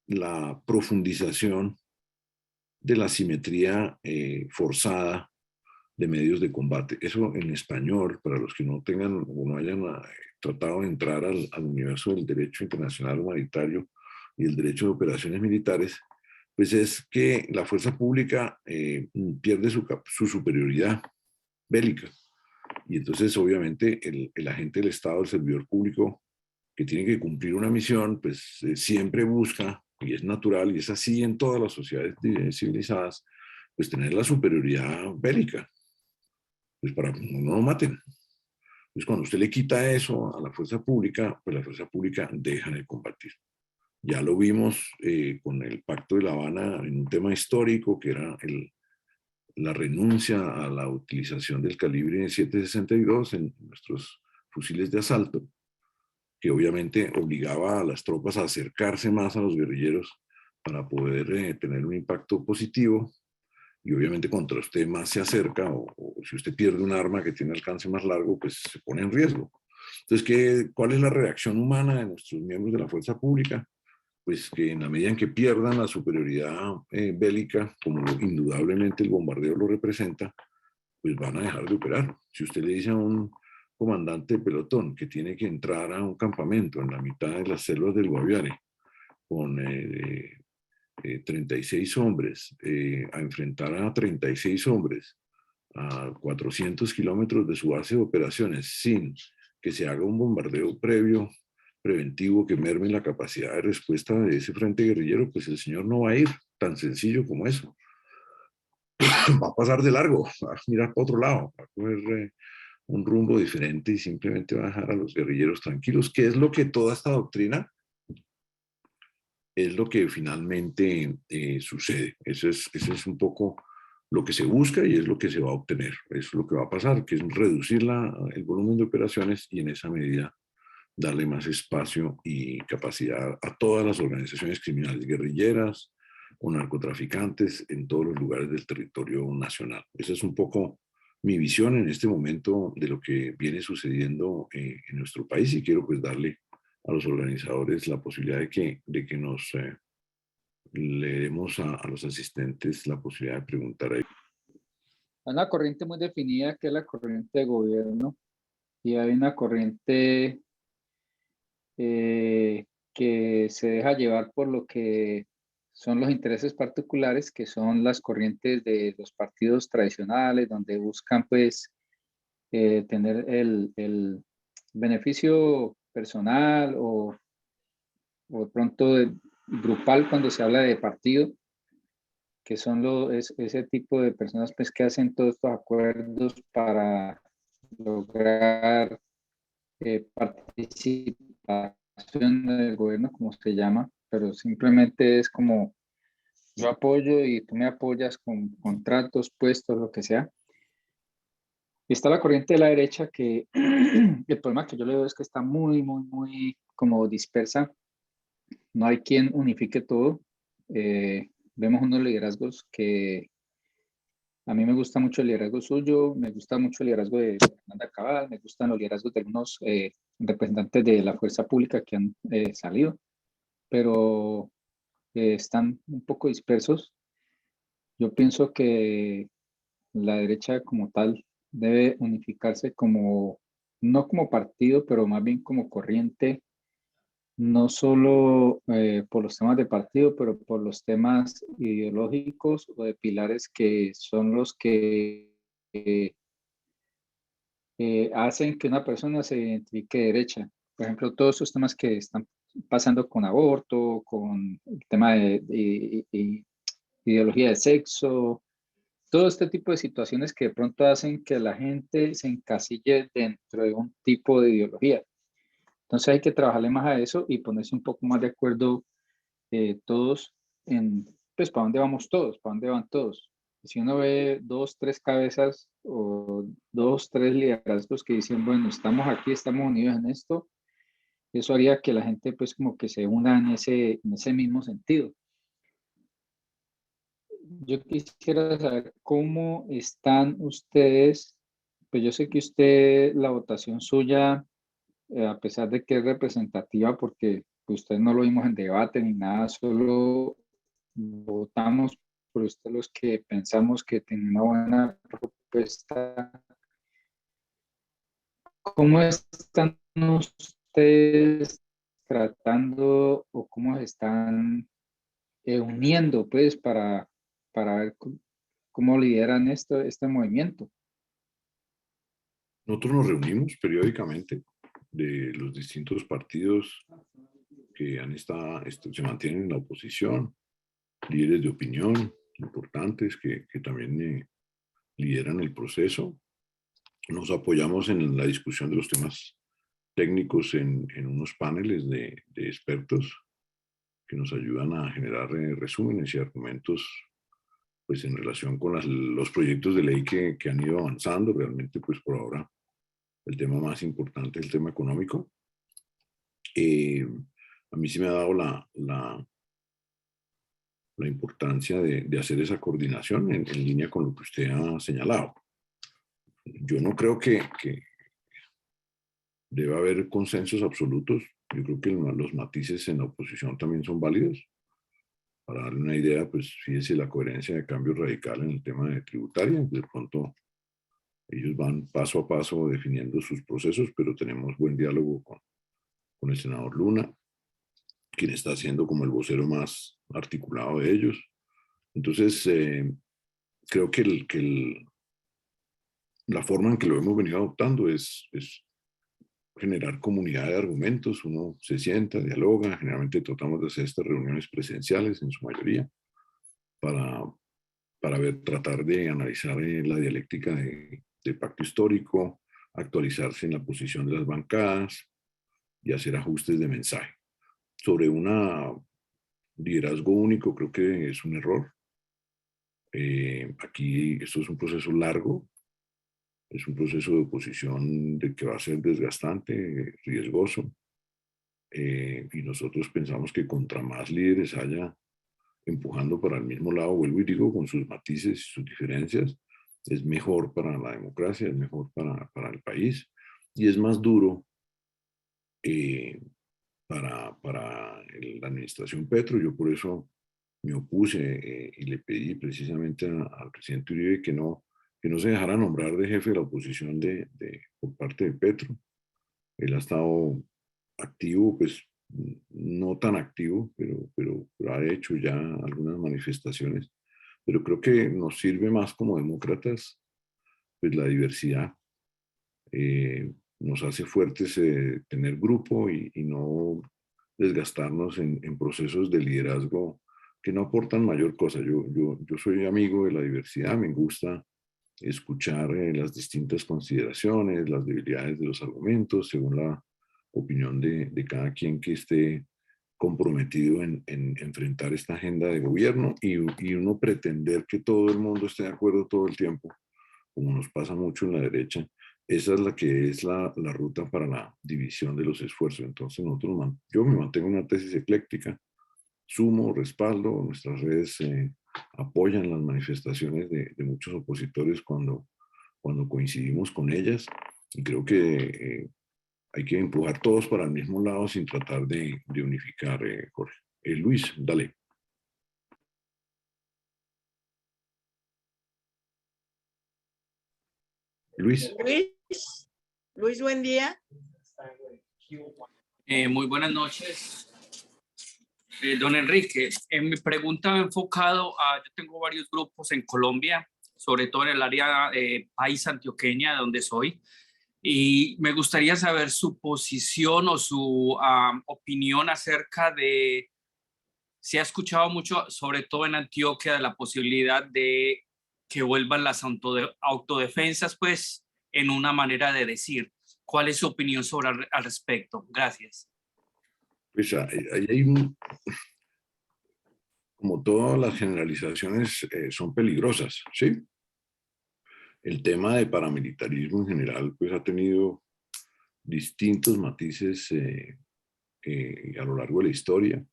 la profundización de la simetría forzada de medios de combate. Eso en español, para los que no tengan o no hayan tratado de entrar al universo del derecho internacional humanitario y el derecho de operaciones militares, pues es que la fuerza pública pierde su superioridad bélica. Y entonces, obviamente, el agente del Estado, el servidor público, que tiene que cumplir una misión, pues siempre busca, y es natural, y es así en todas las sociedades civilizadas, pues tener la superioridad bélica, pues para que no lo maten. Pues cuando usted le quita eso a la fuerza pública, pues la fuerza pública deja de combatir. Ya lo vimos con el Pacto de La Habana en un tema histórico, que era la renuncia a la utilización del calibre 7.62 en nuestros fusiles de asalto, que obviamente obligaba a las tropas a acercarse más a los guerrilleros para poder tener un impacto positivo. Y obviamente contra usted más se acerca, o si usted pierde un arma que tiene alcance más largo, pues se pone en riesgo. Entonces, ¿cuál es la reacción humana de nuestros miembros de la fuerza pública? Pues que en la medida en que pierdan la superioridad bélica, como indudablemente el bombardeo lo representa, pues van a dejar de operar. Si usted le dice a un comandante de pelotón que tiene que entrar a un campamento en la mitad de las selvas del Guaviare con 36 hombres, a enfrentar a 36 hombres a 400 kilómetros de su base de operaciones sin que se haga un bombardeo preventivo que merme la capacidad de respuesta de ese frente guerrillero, pues el señor no va a ir, tan sencillo como eso. Va a pasar de largo, va a mirar para otro lado, va a coger un rumbo diferente y simplemente va a dejar a los guerrilleros tranquilos, que es lo que toda esta doctrina es lo que finalmente sucede. Eso es un poco lo que se busca y es lo que se va a obtener. Eso es lo que va a pasar, que es reducir el volumen de operaciones y en esa medida darle más espacio y capacidad a todas las organizaciones criminales, guerrilleras o narcotraficantes en todos los lugares del territorio nacional. Esa es un poco mi visión en este momento de lo que viene sucediendo en nuestro país y quiero pues darle a los organizadores la posibilidad de que nos le demos a los asistentes la posibilidad de preguntar ahí. Hay una corriente muy definida que es la corriente de gobierno y hay una corriente que se deja llevar por lo que son los intereses particulares, que son las corrientes de los partidos tradicionales, donde buscan pues tener el beneficio personal o de pronto grupal cuando se habla de partido, que son ese tipo de personas pues, que hacen todos estos acuerdos para lograr participación del gobierno, como se llama, pero simplemente es como yo apoyo y tú me apoyas con contratos, puestos, lo que sea. Y está la corriente de la derecha que el problema que yo le veo es que está muy como dispersa. No hay quien unifique todo. Vemos unos liderazgos que a mí me gusta mucho el liderazgo suyo, me gusta mucho el liderazgo de Fernanda Cabal, me gustan los liderazgos de algunos representantes de la fuerza pública que han salido, pero están un poco dispersos. Yo pienso que la derecha como tal debe unificarse como, no como partido, pero más bien como corriente, no solo por los temas de partido, pero por los temas ideológicos o de pilares que son los que hacen que una persona se identifique derecha. Por ejemplo, todos esos temas que están pasando con aborto, con el tema de ideología de sexo, todo este tipo de situaciones que de pronto hacen que la gente se encasille dentro de un tipo de ideología. Entonces hay que trabajarle más a eso y ponerse un poco más de acuerdo todos en, pues, ¿para dónde vamos todos? ¿Para dónde van todos? Si uno ve 2, 3 cabezas o 2, 3 liderazgos que dicen, bueno, estamos aquí, estamos unidos en esto, eso haría que la gente pues como que se una en ese mismo sentido. Yo quisiera saber cómo están ustedes, pues yo sé que usted, la votación suya, a pesar de que es representativa, porque usted no lo vimos en debate ni nada, solo votamos por usted los que pensamos que tiene una buena propuesta. ¿Cómo están ustedes tratando o cómo se están uniendo pues para ver cómo lideran este movimiento? Nosotros nos reunimos periódicamente de los distintos partidos que se mantienen en la oposición, líderes de opinión importantes que también lideran el proceso. Nos apoyamos en la discusión de los temas técnicos en unos paneles de expertos que nos ayudan a generar resúmenes y argumentos pues en relación con los proyectos de ley que han ido avanzando. Realmente pues por ahora el tema más importante es el tema económico. A mí sí me ha dado la importancia de hacer esa coordinación en línea con lo que usted ha señalado. Yo no creo que deba haber consensos absolutos. Yo creo que los matices en la oposición también son válidos. Para darle una idea, pues fíjese la coherencia de cambio radical en el tema de tributaria. De pronto ellos van paso a paso definiendo sus procesos, pero tenemos buen diálogo con el senador Luna, quien está siendo como el vocero más articulado de ellos. Entonces, creo que la forma en que lo hemos venido adoptando es generar comunidad de argumentos. Uno se sienta, dialoga, generalmente tratamos de hacer estas reuniones presenciales en su mayoría para tratar de analizar la dialéctica del pacto histórico, actualizarse en la posición de las bancadas y hacer ajustes de mensaje. Sobre un liderazgo único creo que es un error. Aquí esto es un proceso largo, es un proceso de oposición de que va a ser desgastante, riesgoso, y nosotros pensamos que contra más líderes haya empujando para el mismo lado, vuelvo y digo, con sus matices y sus diferencias, es mejor para la democracia, es mejor para el país, y es más duro para la administración Petro. Yo por eso me opuse y le pedí precisamente al presidente Uribe que no se dejara nombrar de jefe de la oposición por parte de Petro. Él ha estado activo, pues no tan activo, pero ha hecho ya algunas manifestaciones. Pero creo que nos sirve más como demócratas, pues la diversidad. Nos hace fuertes tener grupo y no desgastarnos en procesos de liderazgo que no aportan mayor cosa. Yo soy amigo de la diversidad, me gusta escuchar las distintas consideraciones, las debilidades de los argumentos, según la opinión de cada quien que esté comprometido en enfrentar esta agenda de gobierno y uno pretender que todo el mundo esté de acuerdo todo el tiempo, como nos pasa mucho en la derecha. Esa es la que es la ruta para la división de los esfuerzos. Entonces yo me mantengo en una tesis ecléctica, sumo, respaldo, nuestras redes apoyan las manifestaciones de muchos opositores cuando coincidimos con ellas, y creo que hay que empujar todos para el mismo lado sin tratar de unificar, Jorge. Luis, dale. Luis. Luis, buen día. Muy buenas noches. Don Enrique, en mi pregunta me he enfocado yo tengo varios grupos en Colombia, sobre todo en el área país antioqueña, de donde soy, y me gustaría saber su posición o su opinión acerca de, se ha escuchado mucho, sobre todo en Antioquia, de la posibilidad de que vuelvan las autodefensas, pues, en una manera de decir. ¿Cuál es su opinión al respecto? Gracias. Pues ahí hay como todas las generalizaciones son peligrosas, ¿sí? El tema de paramilitarismo en general pues ha tenido distintos matices a lo largo de la historia.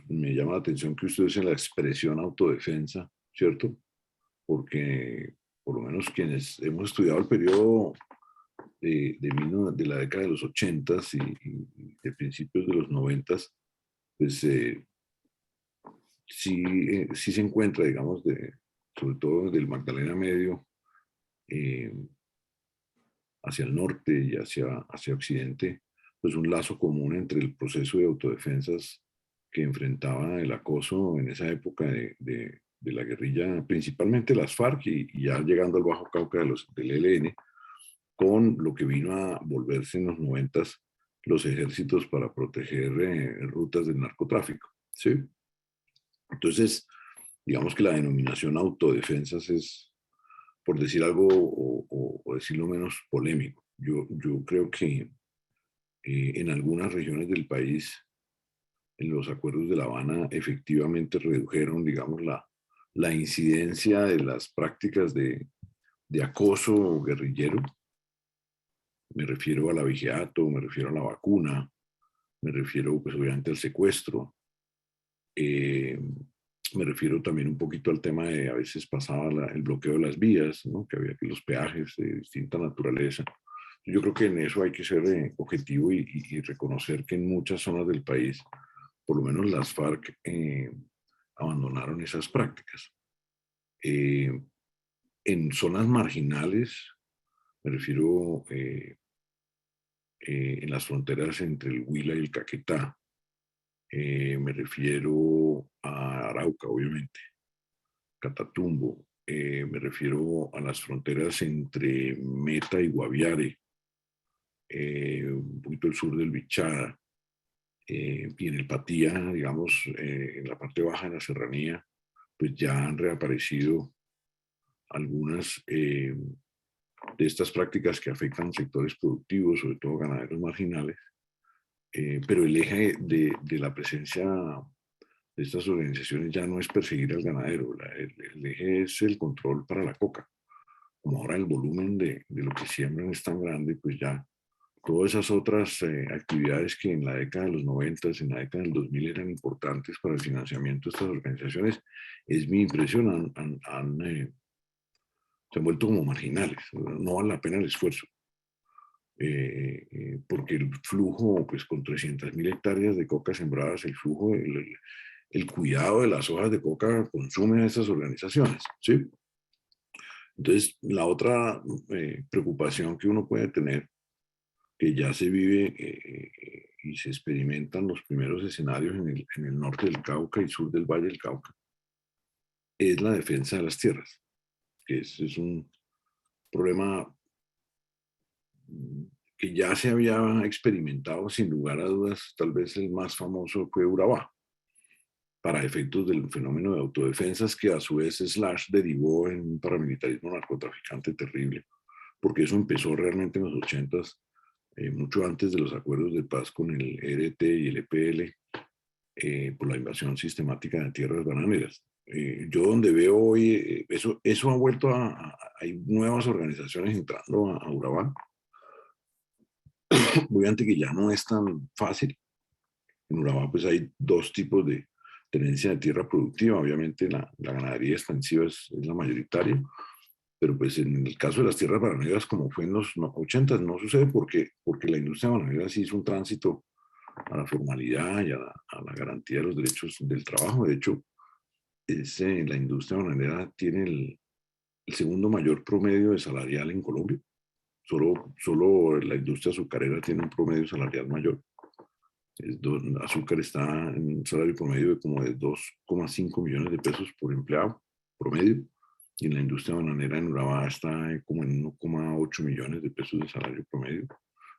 Me llama la atención que usted use la expresión autodefensa, ¿cierto? Porque por lo menos quienes hemos estudiado el periodo de la década de los 80s y de principios de los 90s, pues sí se encuentra, digamos, sobre todo del Magdalena Medio hacia el norte y hacia occidente, pues un lazo común entre el proceso de autodefensas que enfrentaba el acoso en esa época de la guerrilla, principalmente las FARC y ya llegando al Bajo Cauca del ELN, con lo que vino a volverse en los 90s los ejércitos para proteger rutas del narcotráfico, ¿sí? Entonces, digamos que la denominación autodefensas es, por decir algo o decirlo menos, polémico. Yo creo que en algunas regiones del país, en los acuerdos de La Habana, efectivamente redujeron, digamos, la incidencia de las prácticas de acoso guerrillero. Me refiero al abigeato, me refiero a la vacuna, me refiero pues obviamente al secuestro. Me refiero también un poquito al tema de a veces pasaba el bloqueo de las vías, ¿no? Que había que los peajes de distinta naturaleza. Yo creo que en eso hay que ser objetivo y reconocer que en muchas zonas del país, por lo menos las FARC, abandonaron esas prácticas. En zonas marginales, me refiero en las fronteras entre el Huila y el Caquetá, me refiero a Arauca, obviamente, Catatumbo, me refiero a las fronteras entre Meta y Guaviare, un poquito el sur del Bichada, y en el Patía, digamos, en la parte baja de la serranía, pues ya han reaparecido algunas de estas prácticas que afectan sectores productivos, sobre todo ganaderos marginales, pero el eje de la presencia de estas organizaciones ya no es perseguir al ganadero, el eje es el control para la coca. Como ahora el volumen de lo que siembran es tan grande, pues ya todas esas otras actividades que en la década de los 90, en la década del 2000 eran importantes para el financiamiento de estas organizaciones, es mi impresión, se han vuelto como marginales, no vale la pena el esfuerzo. Porque el flujo, pues con 300.000 hectáreas de coca sembradas, el flujo, el cuidado de las hojas de coca consumen a estas organizaciones, ¿sí? Entonces, la otra preocupación que uno puede tener, que ya se vive y se experimentan los primeros escenarios en el norte del Cauca y sur del Valle del Cauca, es la defensa de las tierras, que es un problema que ya se había experimentado sin lugar a dudas. Tal vez el más famoso fue Urabá, para efectos del fenómeno de autodefensas, que a su vez Slash derivó en un paramilitarismo narcotraficante terrible, porque eso empezó realmente en los 80s, mucho antes de los acuerdos de paz con el ERT y el EPL, por la invasión sistemática de tierras bananeras. Yo donde veo hoy, eso ha vuelto hay nuevas organizaciones entrando a Urabá, obviamente que ya no es tan fácil. En Urabá pues hay dos tipos de tenencia de tierra productiva. Obviamente la ganadería extensiva es la mayoritaria, pero pues en el caso de las tierras bananeras, como fue en los 80, no sucede porque la industria bananera sí hizo un tránsito a la formalidad y a la garantía de los derechos del trabajo. De hecho, la industria bananera tiene el segundo mayor promedio de salarial en Colombia. Solo la industria azucarera tiene un promedio salarial mayor. Azúcar está en un salario promedio de como de 2,5 millones de pesos por empleado promedio, y en la industria bananera en Urabá está como en 1,8 millones de pesos de salario promedio.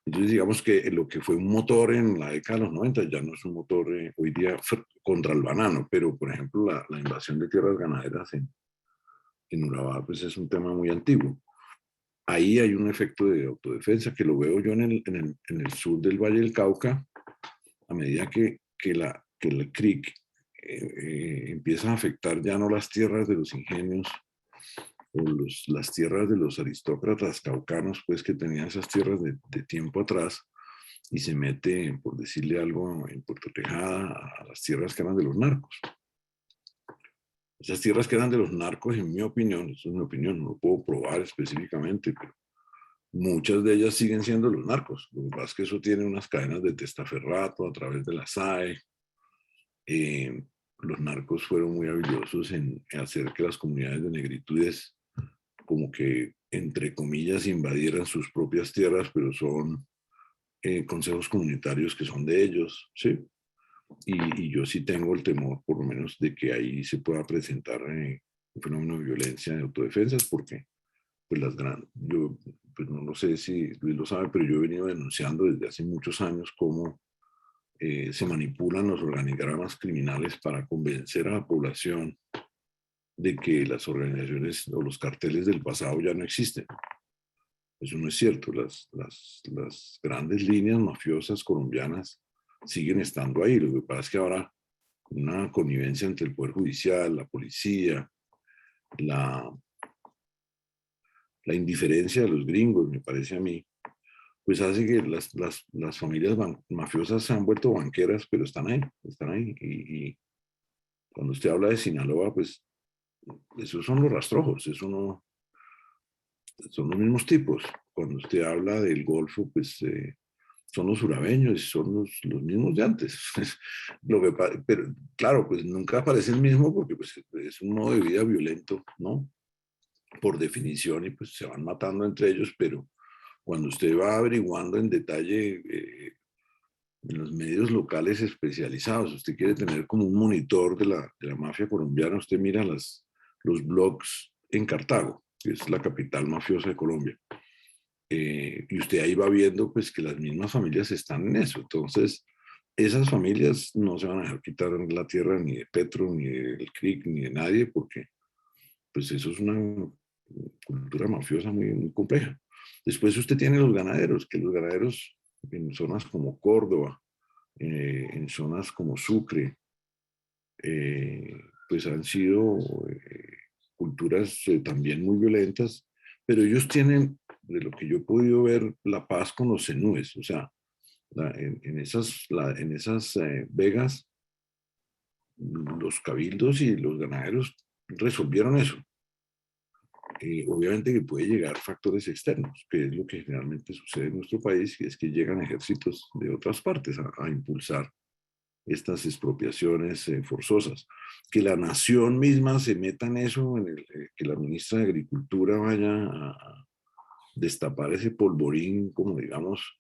Entonces digamos que lo que fue un motor en la década de los 90 ya no es un motor hoy día contra el banano, pero por ejemplo la invasión de tierras ganaderas en Urabá pues es un tema muy antiguo. Ahí hay un efecto de autodefensa que lo veo yo en el sur del Valle del Cauca, a medida que el CRIC empieza a afectar ya no las tierras de los ingenios o las tierras de los aristócratas caucanos, pues que tenían esas tierras de tiempo atrás, y se mete, por decirle algo, en Puerto Tejada, a las tierras que eran de los narcos. Esas tierras que eran de los narcos, en mi opinión, eso es mi opinión, no lo puedo probar específicamente, pero muchas de ellas siguen siendo los narcos. Lo que pasa es que eso tiene unas cadenas de testaferrato a través de la SAE. Los narcos fueron muy habilidosos en hacer que las comunidades de negritudes como que, entre comillas, invadieran sus propias tierras, pero son consejos comunitarios que son de ellos, ¿sí? Y yo sí tengo el temor, por lo menos, de que ahí se pueda presentar un fenómeno de violencia de autodefensas, porque pues yo pues no lo sé si Luis lo sabe, pero yo he venido denunciando desde hace muchos años cómo se manipulan los organigramas criminales para convencer a la población de que las organizaciones o los carteles del pasado ya no existen. Eso no es cierto. Las grandes líneas mafiosas colombianas siguen estando ahí. Lo que pasa es que ahora una connivencia entre el Poder Judicial, la policía, la indiferencia de los gringos, me parece a mí, pues hace que las familias mafiosas se han vuelto banqueras, pero están ahí, están ahí. Y cuando usted habla de Sinaloa, pues esos son los rastrojos, eso no, son los mismos tipos. Cuando usted habla del Golfo, pues son los urabeños, son los mismos de antes. Pero claro, pues nunca aparece el mismo porque pues, es un modo de vida violento, ¿no? Por definición, y pues se van matando entre ellos, pero cuando usted va averiguando en detalle en los medios locales especializados, usted quiere tener como un monitor de la mafia colombiana, usted mira los blogs en Cartago, que es la capital mafiosa de Colombia, y usted ahí va viendo pues que las mismas familias están en eso. Entonces esas familias no se van a dejar quitar la tierra ni de Petro, ni del CRIC, ni de nadie, porque pues eso es una cultura mafiosa muy, muy compleja. Después usted tiene los ganaderos, que los ganaderos en zonas como Córdoba, en zonas como Sucre, pues han sido culturas también muy violentas, pero ellos tienen, de lo que yo he podido ver, la paz con los zenúes. O sea, en esas vegas, los cabildos y los ganaderos resolvieron eso. Obviamente que puede llegar factores externos, que es lo que generalmente sucede en nuestro país, que es que llegan ejércitos de otras partes a impulsar estas expropiaciones forzosas. Que la nación misma se meta en eso, que la ministra de Agricultura vaya a destapar ese polvorín, como digamos,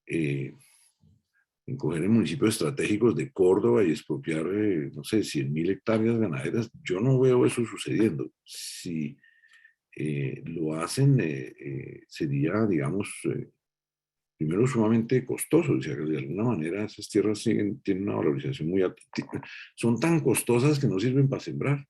en coger el municipio estratégicos de Córdoba y expropiar, no sé, 100.000 hectáreas ganaderas. Yo no veo eso sucediendo. Si lo hacen, sería, digamos, primero sumamente costoso. O sea, que de alguna manera esas tierras tienen una valorización muy alta. Son tan costosas que no sirven para sembrar.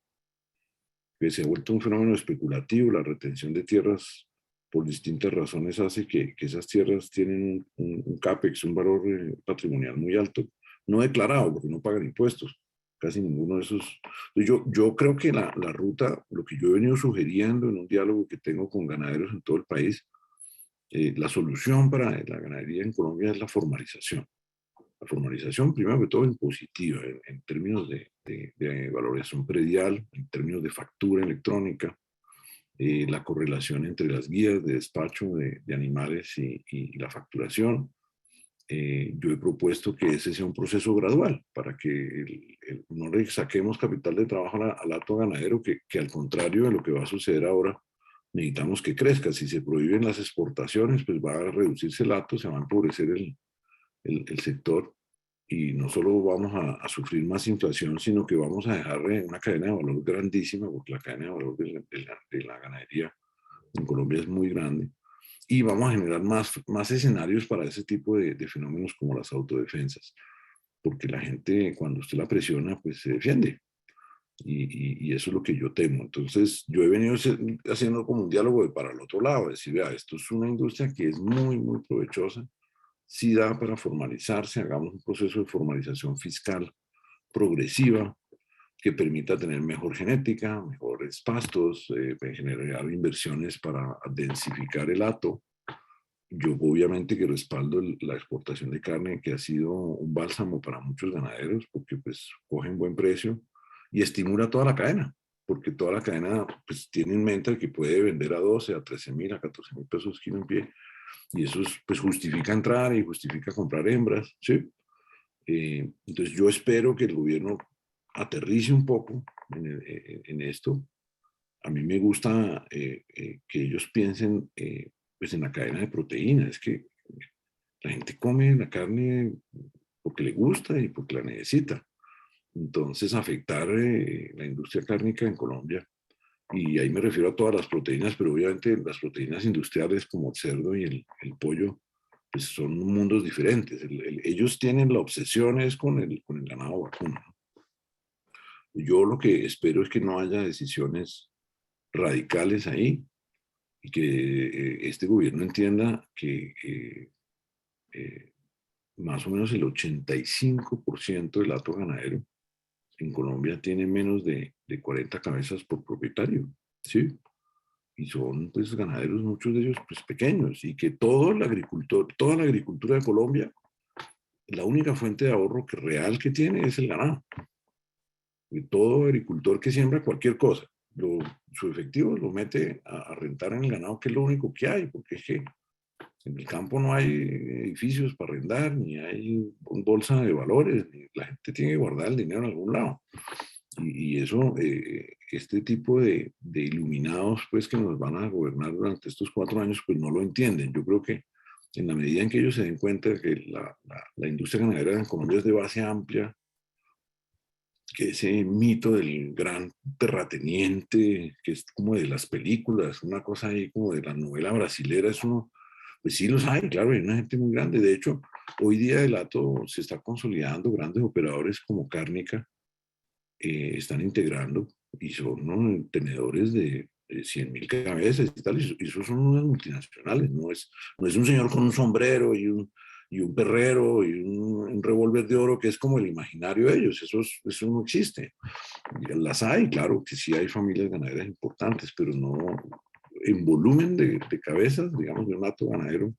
Que se ha vuelto un fenómeno especulativo. La retención de tierras por distintas razones hace que esas tierras tienen un CAPEX, un valor patrimonial muy alto, no declarado porque no pagan impuestos, casi ninguno de esos. Yo creo que la ruta, lo que yo he venido sugiriendo en un diálogo que tengo con ganaderos en todo el país, la solución para la ganadería en Colombia es la formalización. La formalización, primero que todo, impositiva, en términos de valoración predial, en términos de factura electrónica, la correlación entre las guías de despacho de animales y la facturación. Yo he propuesto que ese sea un proceso gradual para que no le saquemos capital de trabajo al hato ganadero, que al contrario de lo que va a suceder ahora, necesitamos que crezca. Si se prohíben las exportaciones, pues va a reducirse el hato, se va a empobrecer el sector y no solo vamos a sufrir más inflación, sino que vamos a dejar una cadena de valor grandísima, porque la cadena de valor de la ganadería en Colombia es muy grande, y vamos a generar más escenarios para ese tipo de fenómenos como las autodefensas, porque la gente cuando usted la presiona, pues se defiende, y eso es lo que yo temo. Entonces yo he venido haciendo como un diálogo de para el otro lado, decir, vea, esto es una industria que es muy, muy provechosa, si da para formalizarse, hagamos un proceso de formalización fiscal progresiva que permita tener mejor genética, mejores pastos, generar inversiones para densificar el hato. Yo obviamente que respaldo la exportación de carne, que ha sido un bálsamo para muchos ganaderos, porque pues cogen buen precio y estimula toda la cadena, porque toda la cadena pues tiene en mente que puede vender a 12, a 13.000, a 14.000 pesos kilo en pie. Y eso pues justifica entrar y justifica comprar hembras, ¿sí? Entonces yo espero que el gobierno aterrice un poco en esto. A mí me gusta que ellos piensen pues en la cadena de proteína. Es que la gente come la carne porque le gusta y porque la necesita. Entonces afectar la industria cárnica en Colombia, y ahí me refiero a todas las proteínas, pero obviamente las proteínas industriales como el cerdo y el pollo, pues son mundos diferentes. Ellos tienen la obsesión es con el ganado vacuno. Yo lo que espero es que no haya decisiones radicales ahí y que este gobierno entienda que más o menos el 85% del hato ganadero en Colombia tiene menos de 40 cabezas por propietario, ¿sí? Y son pues ganaderos, muchos de ellos pues pequeños, y que toda la agricultura de Colombia, la única fuente de ahorro real que tiene es el ganado. Y todo agricultor que siembra cualquier cosa, su efectivo lo mete a rentar en el ganado, que es lo único que hay, porque es que en el campo no hay edificios para arrendar, ni hay bolsa de valores, ni la gente tiene que guardar el dinero en algún lado. Y eso, este tipo de iluminados pues, que nos van a gobernar durante estos 4 años, pues no lo entienden. Yo creo que en la medida en que ellos se den cuenta que la industria ganadera en Colombia es de base amplia, que ese mito del gran terrateniente, que es como de las películas, una cosa ahí como de la novela brasilera, eso, pues sí los hay, claro, hay una gente muy grande. De hecho, hoy día el hato se está consolidando, grandes operadores como Cárnica están integrando y son, ¿no?, tenedores de 100.000 cabezas y tal, y esos son unas multinacionales, no es un señor con un sombrero y y un perrero y un revólver de oro que es como el imaginario de ellos. Eso no existe. Las hay, claro que sí hay familias ganaderas importantes, pero no en volumen de cabezas, digamos, de un hato ganadero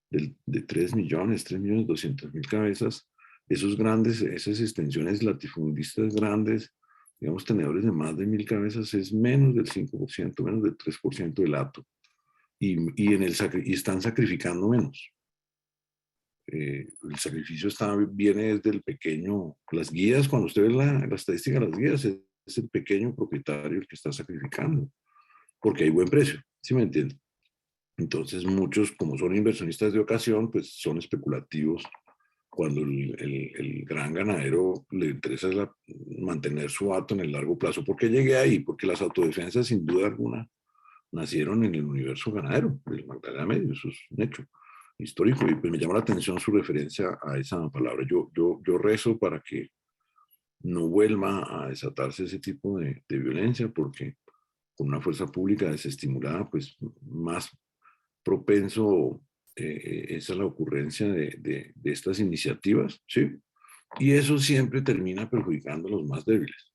de 3.200.000 cabezas, esos grandes, esas extensiones latifundistas grandes, digamos, tenedores de más de 1.000 cabezas, es menos del 5%, menos del 3% del hato. Y están sacrificando menos. El sacrificio viene desde el pequeño, las guías, cuando usted ve la estadística de las guías, es el pequeño propietario el que está sacrificando, porque hay buen precio, ¿sí me entiende? Entonces muchos, como son inversionistas de ocasión, pues son especulativos cuando el gran ganadero le interesa mantener su hato en el largo plazo. ¿Por qué llegué ahí? Porque las autodefensas, sin duda alguna, nacieron en el universo ganadero del Magdalena Medio, eso es un hecho histórico, y pues me llama la atención su referencia a esa palabra. Yo rezo para que no vuelva a desatarse ese tipo de violencia, porque con una fuerza pública desestimulada, pues más propenso es a la ocurrencia de estas iniciativas, ¿sí? Y eso siempre termina perjudicando a los más débiles.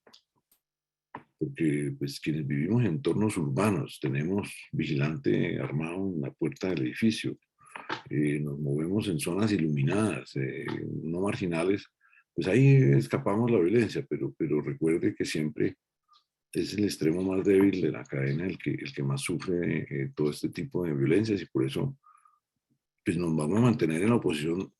Porque pues quienes vivimos en entornos urbanos, tenemos vigilante armado en la puerta del edificio, nos movemos en zonas iluminadas, no marginales, pues ahí escapamos la violencia, pero recuerde que siempre es el extremo más débil de la cadena el que más sufre todo este tipo de violencias, y por eso pues nos vamos a mantener en la oposición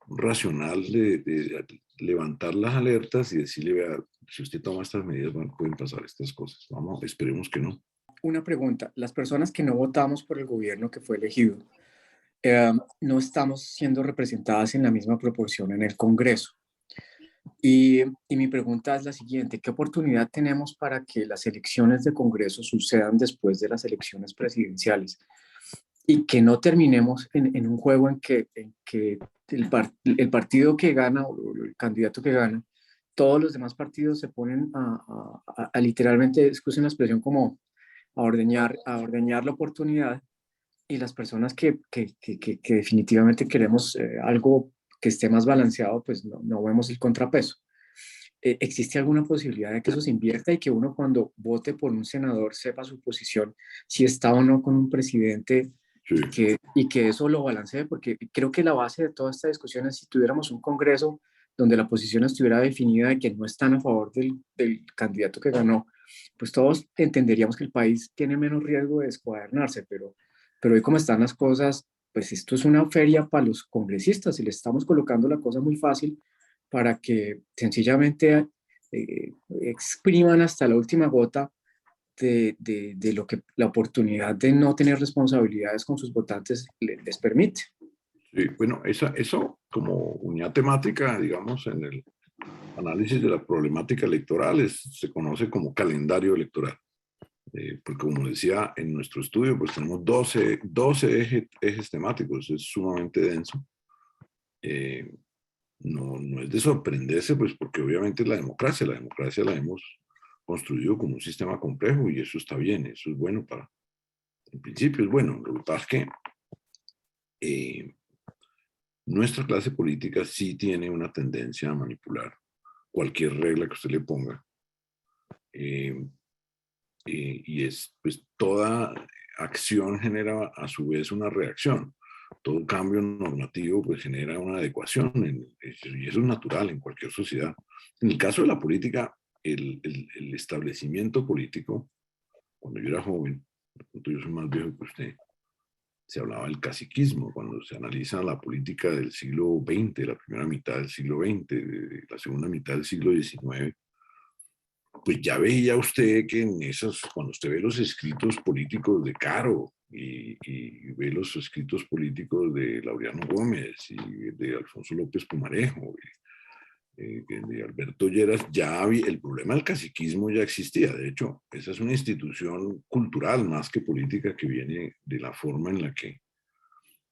racional de levantar las alertas y decirle, vea, si usted toma estas medidas, bueno, pueden pasar estas cosas. Vamos, esperemos que no. Una pregunta, las personas que no votamos por el gobierno que fue elegido, no estamos siendo representadas en la misma proporción en el Congreso. Y mi pregunta es la siguiente: ¿qué oportunidad tenemos para que las elecciones de Congreso sucedan después de las elecciones presidenciales? Y que no terminemos en un juego en que el partido que gana o el candidato que gana, todos los demás partidos se ponen a literalmente, excusen la expresión, como a ordeñar la oportunidad, y las personas que definitivamente queremos algo que esté más balanceado, pues no vemos el contrapeso. ¿Existe alguna posibilidad de que eso se invierta y que uno, cuando vote por un senador, sepa su posición, si está o no con un presidente, Sí. y que eso lo balancee? Porque creo que la base de toda esta discusión es: si tuviéramos un Congreso donde la posición estuviera definida de que no están a favor del candidato que ganó, pues todos entenderíamos que el país tiene menos riesgo de descuadernarse, pero hoy, como están las cosas, pues esto es una feria para los congresistas y le estamos colocando la cosa muy fácil para que sencillamente expriman hasta la última gota de lo que la oportunidad de no tener responsabilidades con sus votantes les permite. Sí, bueno, eso como unidad temática, digamos, en el análisis de la problemática electoral se conoce como calendario electoral. Porque, como decía, en nuestro estudio pues tenemos 12 ejes temáticos, es sumamente denso. No es de sorprenderse, pues, porque obviamente la democracia la hemos construido como un sistema complejo, y eso está bien, eso es bueno en principio es bueno. Lo que pasa es que nuestra clase política sí tiene una tendencia a manipular cualquier regla que usted le ponga. Y pues toda acción genera a su vez una reacción. Todo cambio normativo pues genera una adecuación, y eso es natural en cualquier sociedad. En el caso de la política, el establecimiento político, cuando yo era joven, yo soy más viejo que usted, se hablaba del caciquismo. Cuando se analiza la política del siglo XX, de la primera mitad del siglo XX, de la segunda mitad del siglo XIX, pues ya veía usted que cuando usted ve los escritos políticos de Caro y ve los escritos políticos de Laureano Gómez y de Alfonso López Pumarejo, de Alberto Lleras, el problema del caciquismo ya existía. De hecho, esa es una institución cultural más que política, que viene de la forma en la que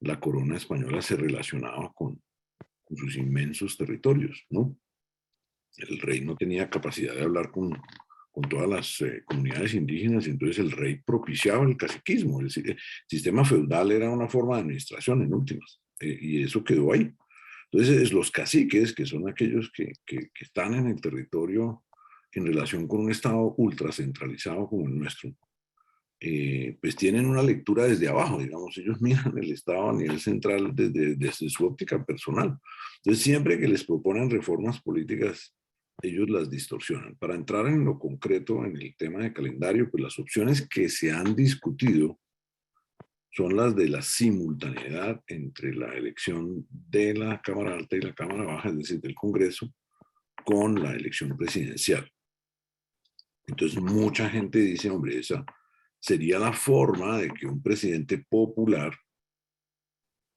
la corona española se relacionaba con sus inmensos territorios, ¿no? El rey no tenía capacidad de hablar con todas las comunidades indígenas, y entonces el rey propiciaba el caciquismo. El sistema feudal era una forma de administración, en últimas. y eso quedó ahí. Entonces, los caciques, que son aquellos que están en el territorio en relación con un Estado ultracentralizado como el nuestro, pues tienen una lectura desde abajo, digamos, ellos miran el Estado a nivel central desde su óptica personal. Entonces, siempre que les proponen reformas políticas, ellos las distorsionan. Para entrar en lo concreto en el tema de calendario, pues las opciones que se han discutido son las de la simultaneidad entre la elección de la Cámara Alta y la Cámara Baja, es decir, del Congreso, con la elección presidencial. Entonces, mucha gente dice, hombre, esa sería la forma de que un presidente popular,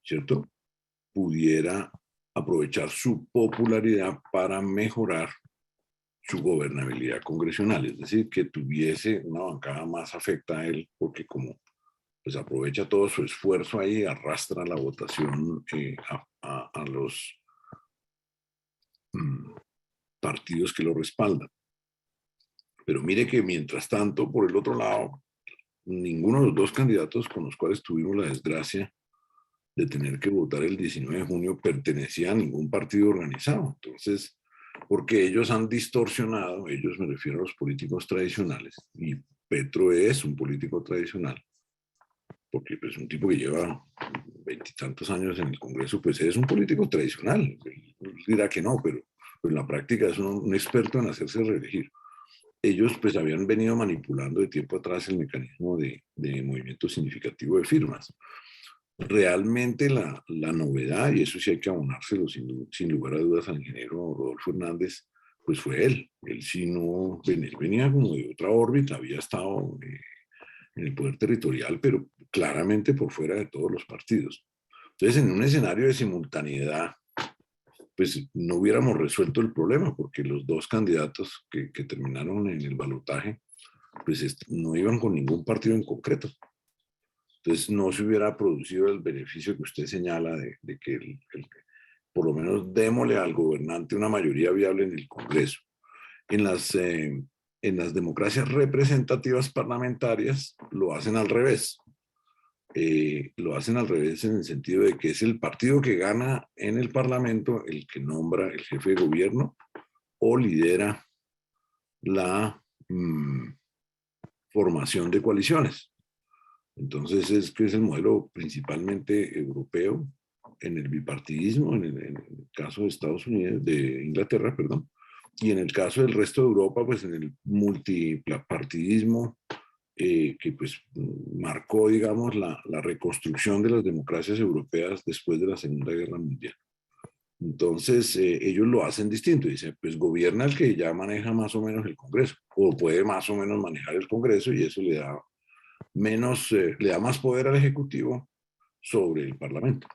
¿cierto?, pudiera aprovechar su popularidad para mejorar su gobernabilidad congresional, es decir, que tuviese una bancada más afecta a él, porque como pues aprovecha todo su esfuerzo ahí, arrastra la votación a los partidos que lo respaldan. Pero mire que mientras tanto, por el otro lado, ninguno de los dos candidatos con los cuales tuvimos la desgracia de tener que votar el 19 de junio pertenecía a ningún partido organizado. Entonces, porque ellos han distorsionado, ellos me refiero a los políticos tradicionales, y Petro es un político tradicional, porque pues un tipo que lleva 20 y tantos años en el Congreso, pues es un político tradicional. Él dirá que no, pero en la práctica es un experto en hacerse reelegir. Ellos pues habían venido manipulando de tiempo atrás el mecanismo de movimiento significativo de firmas. Realmente la novedad, y eso sí hay que abonárselo sin lugar a dudas al ingeniero Rodolfo Hernández, pues fue él. Él sí no, él venía como de otra órbita, había estado en el poder territorial, pero claramente por fuera de todos los partidos. Entonces, en un escenario de simultaneidad, pues no hubiéramos resuelto el problema, porque los dos candidatos que terminaron en el balotaje, pues no iban con ningún partido en concreto. Entonces, no se hubiera producido el beneficio que usted señala de que por lo menos démosle al gobernante una mayoría viable en el Congreso. En las democracias representativas parlamentarias lo hacen al revés. Lo hacen al revés en el sentido de que es el partido que gana en el Parlamento el que nombra el jefe de gobierno o lidera la formación de coaliciones. Entonces es que es el modelo principalmente europeo en el bipartidismo, en el caso de Estados Unidos, de Inglaterra, perdón, y en el caso del resto de Europa, pues en el multipartidismo que pues marcó, digamos, la reconstrucción de las democracias europeas después de la Segunda Guerra Mundial. Entonces, ellos lo hacen distinto. Dicen, pues gobierna el que ya maneja más o menos el Congreso, o puede más o menos manejar el Congreso, y eso le da más poder al Ejecutivo sobre el Parlamento.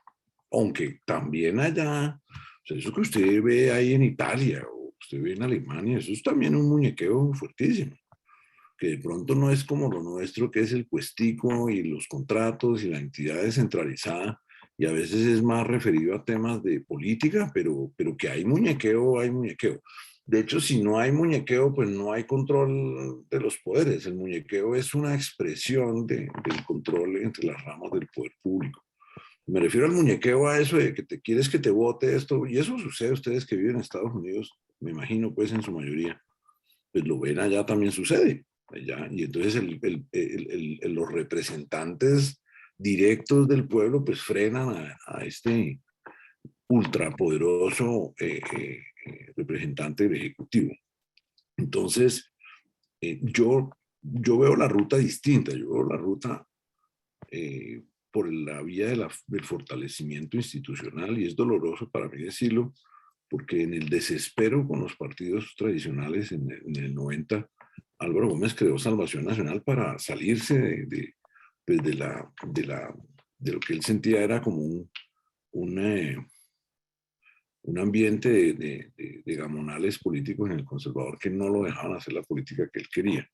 Aunque también allá, o sea, eso que usted ve ahí en Italia, o usted ve en Alemania, eso es también un muñequeo fuertísimo, que de pronto no es como lo nuestro, que es el puestico y los contratos y la entidad descentralizada, y a veces es más referido a temas de política, pero que hay muñequeo, hay muñequeo. De hecho, si no hay muñequeo, pues no hay control de los poderes. El muñequeo es una expresión del control entre las ramas del poder público. Me refiero al muñequeo a eso de que te quieres que te vote esto, y eso sucede a ustedes que viven en Estados Unidos, me imagino pues en su mayoría, pues lo ven allá también sucede. Allá, y entonces los representantes directos del pueblo pues frenan a este ultrapoderoso representante del Ejecutivo. Entonces, yo veo la ruta distinta, yo veo la ruta por la vía del fortalecimiento institucional, y es doloroso para mí decirlo, porque en el desespero con los partidos tradicionales en el 90, Álvaro Gómez creó Salvación Nacional para salirse de lo que él sentía era como un ambiente de gamonales políticos en el conservador que no lo dejaban hacer la política que él quería.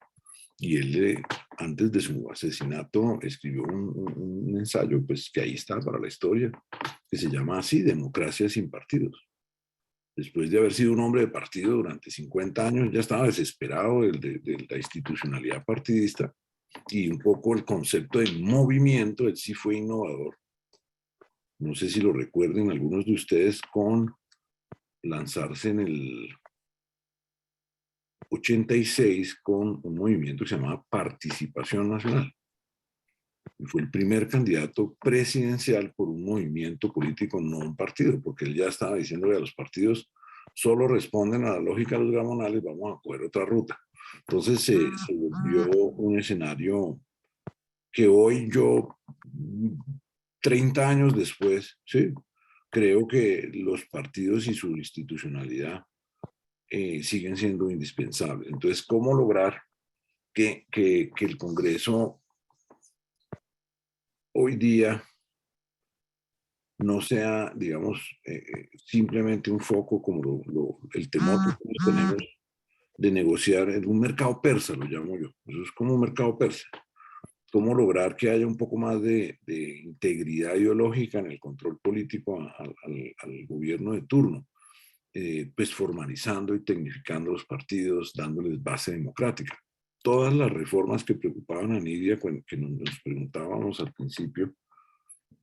Y él, antes de su asesinato, escribió un ensayo, pues que ahí está para la historia, que se llama así, Democracia sin partidos. Después de haber sido un hombre de partido durante 50 años, ya estaba desesperado de la institucionalidad partidista, y un poco el concepto de movimiento, él sí fue innovador, no sé si lo recuerden algunos de ustedes, con lanzarse en el 86 con un movimiento que se llamaba Participación Nacional. Y fue el primer candidato presidencial por un movimiento político, no un partido, porque él ya estaba diciendo que los partidos solo responden a la lógica de los gramonales, vamos a coger otra ruta. Entonces se volvió un escenario que hoy yo, 30 años después, ¿sí?, creo que los partidos y su institucionalidad siguen siendo indispensables. Entonces, ¿cómo lograr que el Congreso hoy día no sea, digamos, simplemente un foco como el temor que tenemos de negociar en un mercado persa, lo llamo yo? Eso es como un mercado persa. ¿Cómo lograr que haya un poco más de integridad ideológica en el control político al gobierno de turno? Pues formalizando y tecnificando los partidos, dándoles base democrática. Todas las reformas que preocupaban a Nidia, que nos preguntábamos al principio,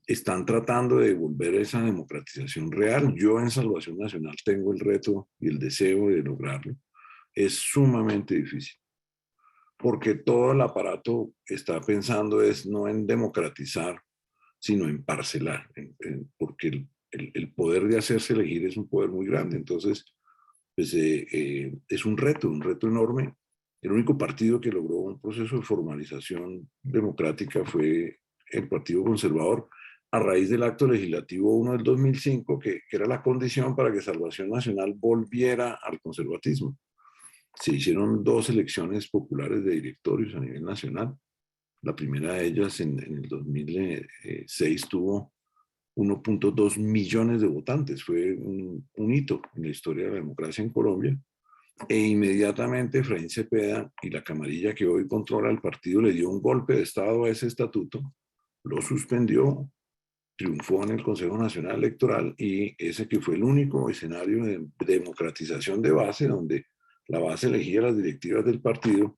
están tratando de devolver esa democratización real. Yo en Salvación Nacional tengo el reto y el deseo de lograrlo. Es sumamente difícil, porque todo el aparato está pensando es no en democratizar, sino en parcelar, porque el poder de hacerse elegir es un poder muy grande. Entonces, pues, es un reto enorme. El único partido que logró un proceso de formalización democrática fue el Partido Conservador, a raíz del acto legislativo 1 del 2005, que era la condición para que Salvación Nacional volviera al conservatismo. Se hicieron 2 elecciones populares de directorios a nivel nacional. La primera de ellas en el 2006 tuvo 1.2 millones de votantes. Fue un hito en la historia de la democracia en Colombia. E inmediatamente Efraín Cepeda y la camarilla que hoy controla el partido le dio un golpe de estado a ese estatuto, lo suspendió, triunfó en el Consejo Nacional Electoral, y ese que fue el único escenario de democratización de base, donde la base elegía las directivas del partido,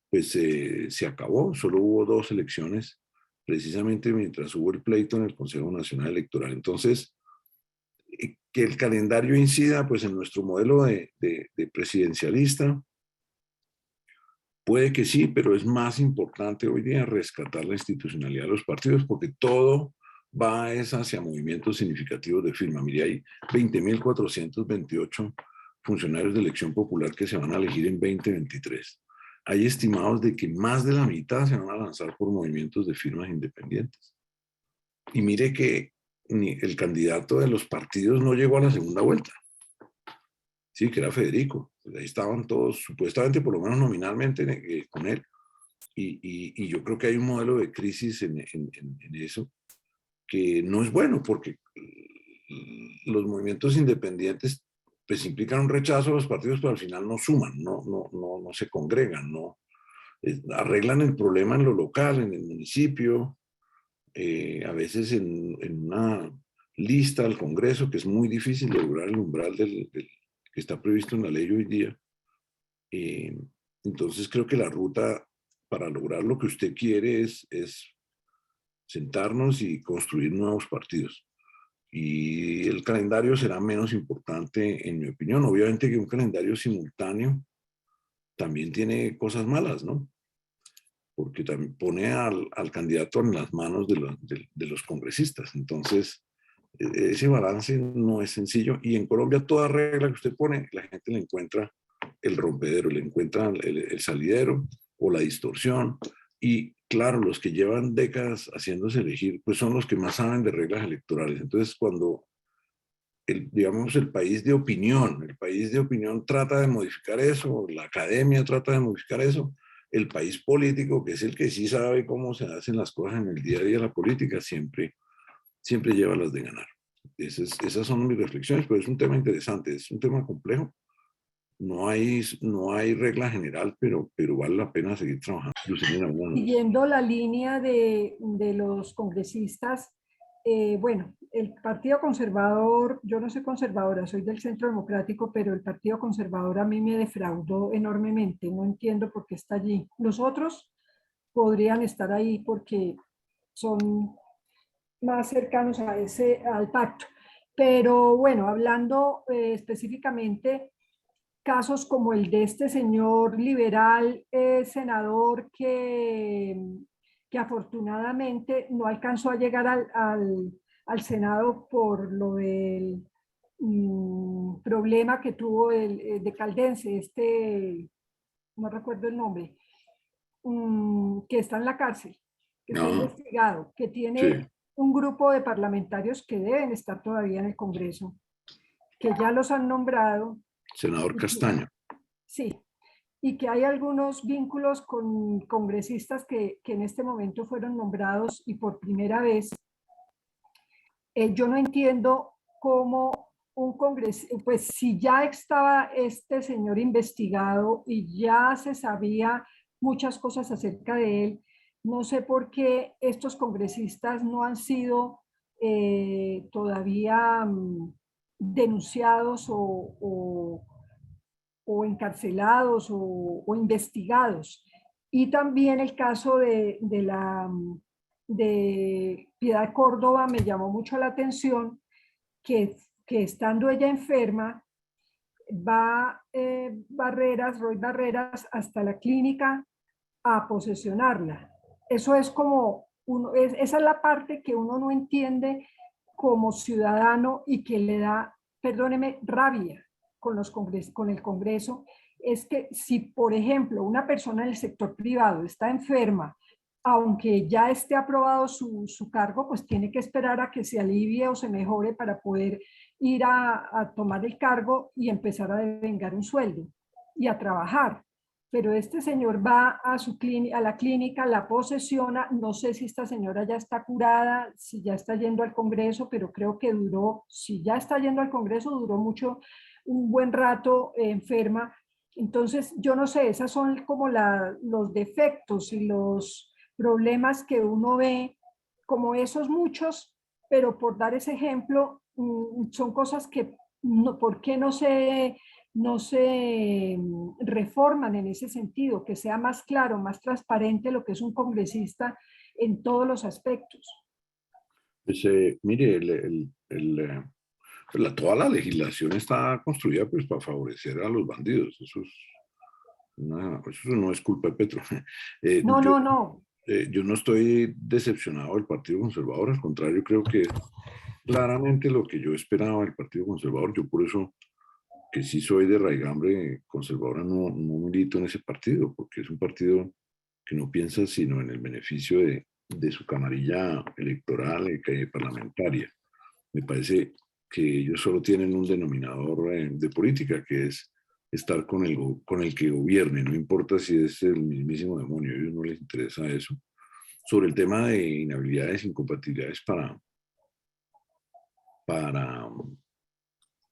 pues se acabó. Solo hubo 2 elecciones, precisamente mientras hubo el pleito en el Consejo Nacional Electoral. Entonces, que el calendario incida pues en nuestro modelo de presidencialista, puede que sí, pero es más importante hoy día rescatar la institucionalidad de los partidos, porque todo va hacia movimientos significativos de firma. Mire, hay 20.428 funcionarios de elección popular que se van a elegir en 2023. Hay estimados de que más de la mitad se van a lanzar por movimientos de firmas independientes. Y mire que el candidato de los partidos no llegó a la segunda vuelta. Sí, que era Federico. Pues ahí estaban todos, supuestamente, por lo menos nominalmente, con él. Y yo creo que hay un modelo de crisis en eso que no es bueno, porque los movimientos independientes pues implican un rechazo a los partidos, pero al final no suman, no se congregan, no arreglan el problema en lo local, en el municipio, a veces en una lista al Congreso, que es muy difícil de lograr el umbral que está previsto en la ley hoy día. Entonces creo que la ruta para lograr lo que usted quiere es sentarnos y construir nuevos partidos. Y el calendario será menos importante, en mi opinión. Obviamente que un calendario simultáneo también tiene cosas malas, ¿no? Porque también pone al candidato en las manos de los congresistas. Entonces, ese balance no es sencillo. Y en Colombia toda regla que usted pone, la gente le encuentra el rompedero, le encuentra el salidero o la distorsión. Y claro, los que llevan décadas haciéndose elegir, pues son los que más saben de reglas electorales. Entonces, cuando digamos, el país de opinión trata de modificar eso, la academia trata de modificar eso, el país político, que es el que sí sabe cómo se hacen las cosas en el día a día de la política, siempre lleva las de ganar. Esas son mis reflexiones, pero es un tema interesante, es un tema complejo. No hay regla general, pero vale la pena seguir trabajando. Siguiendo la línea de los congresistas, bueno, el Partido Conservador, yo no soy conservadora, soy del Centro Democrático, pero el Partido Conservador a mí me defraudó enormemente, no entiendo por qué está allí. Los otros podrían estar ahí porque son más cercanos a al pacto. Pero bueno, hablando específicamente, casos como el de este señor liberal senador que afortunadamente no alcanzó a llegar al Senado por lo del problema que tuvo de Caldense, no recuerdo el nombre, que está en la cárcel, que está No, investigado, que sí, tiene un grupo de parlamentarios que deben estar todavía en el Congreso, que ya los han nombrado. senador Castaño. Sí, y que hay algunos vínculos con congresistas que en este momento fueron nombrados y por primera vez. Yo no entiendo cómo un congresista, pues si ya estaba este señor investigado y ya se sabía muchas cosas acerca de él, no sé por qué estos congresistas no han sido todavía denunciados o encarcelados o investigados. Y también el caso de Piedad Córdoba me llamó mucho la atención que estando ella enferma, va Roy Barreras hasta la clínica a posesionarla. Eso es como, esa es la parte que uno no entiende como ciudadano y que le da, perdóneme, rabia con el Congreso, es que si, por ejemplo, una persona del sector privado está enferma, aunque ya esté aprobado su cargo, pues tiene que esperar a que se alivie o se mejore para poder ir a tomar el cargo y empezar a devengar un sueldo y a trabajar. Pero este señor va a la clínica, la posesiona, no sé si esta señora ya está curada, si ya está yendo al Congreso, pero creo que duró, si ya está yendo al Congreso, duró mucho, un buen rato enferma. Entonces, yo no sé, esas son como los defectos y los problemas que uno ve, como esos muchos, pero por dar ese ejemplo, son cosas que, ¿por qué no se reforman en ese sentido? Que sea más claro, más transparente lo que es un congresista en todos los aspectos. Pues, mire, toda la legislación está construida pues, para favorecer a los bandidos. Eso no es culpa de Petro. No, no, no. Yo no estoy decepcionado del Partido Conservador, al contrario, creo que es claramente lo que yo esperaba del Partido Conservador. Yo por eso, que sí soy de raigambre conservadora, no milito en ese partido, porque es un partido que no piensa sino en el beneficio de su camarilla electoral y parlamentaria. Me parece que ellos solo tienen un denominador de política, que es estar con el que gobierne, no importa si es el mismísimo demonio, a ellos no les interesa eso. Sobre el tema de inhabilidades, incompatibilidades para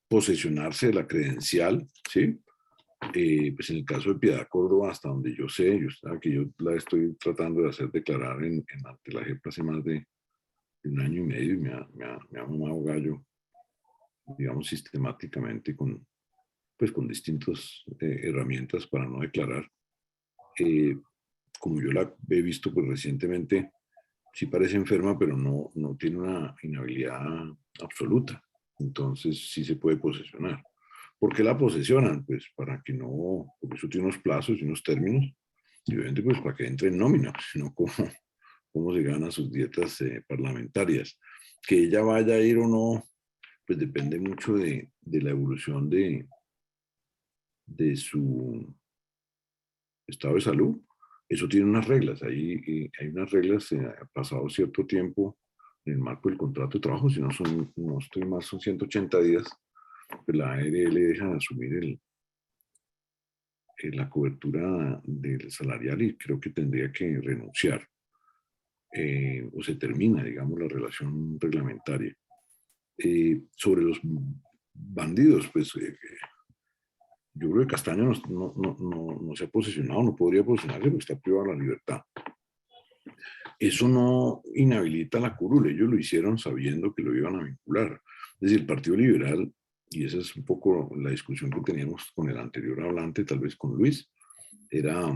posesionarse de la credencial, ¿sí? Pues en el caso de Piedad Córdoba, hasta donde yo sé, yo la estoy tratando de hacer declarar ante la JEP hace más de un año y medio y me ha mamado gallo, digamos, sistemáticamente con distintas herramientas para no declarar. Como yo la he visto pues recientemente, sí parece enferma, pero no tiene una inhabilidad absoluta. Entonces sí se puede posesionar. ¿Por qué la posesionan? Pues para que no, porque eso tiene unos plazos y unos términos, y obviamente pues para que entre en nómina, sino cómo se ganan sus dietas parlamentarias. Que ella vaya a ir o no, pues depende mucho de la evolución de su estado de salud. Eso tiene unas reglas, hay unas reglas, pasado cierto tiempo, en el marco del contrato de trabajo, si no estoy más, son 180 días, pues la ARL deja de asumir la cobertura del salarial y creo que tendría que renunciar, o se termina, digamos, la relación reglamentaria. Sobre los bandidos, pues yo creo que Castaño no se ha posicionado, no podría posicionarse porque está privado de la libertad. Eso no inhabilita la curul, ellos lo hicieron sabiendo que lo iban a vincular. Es decir, el Partido Liberal, y esa es un poco la discusión que teníamos con el anterior hablante, tal vez con Luis, era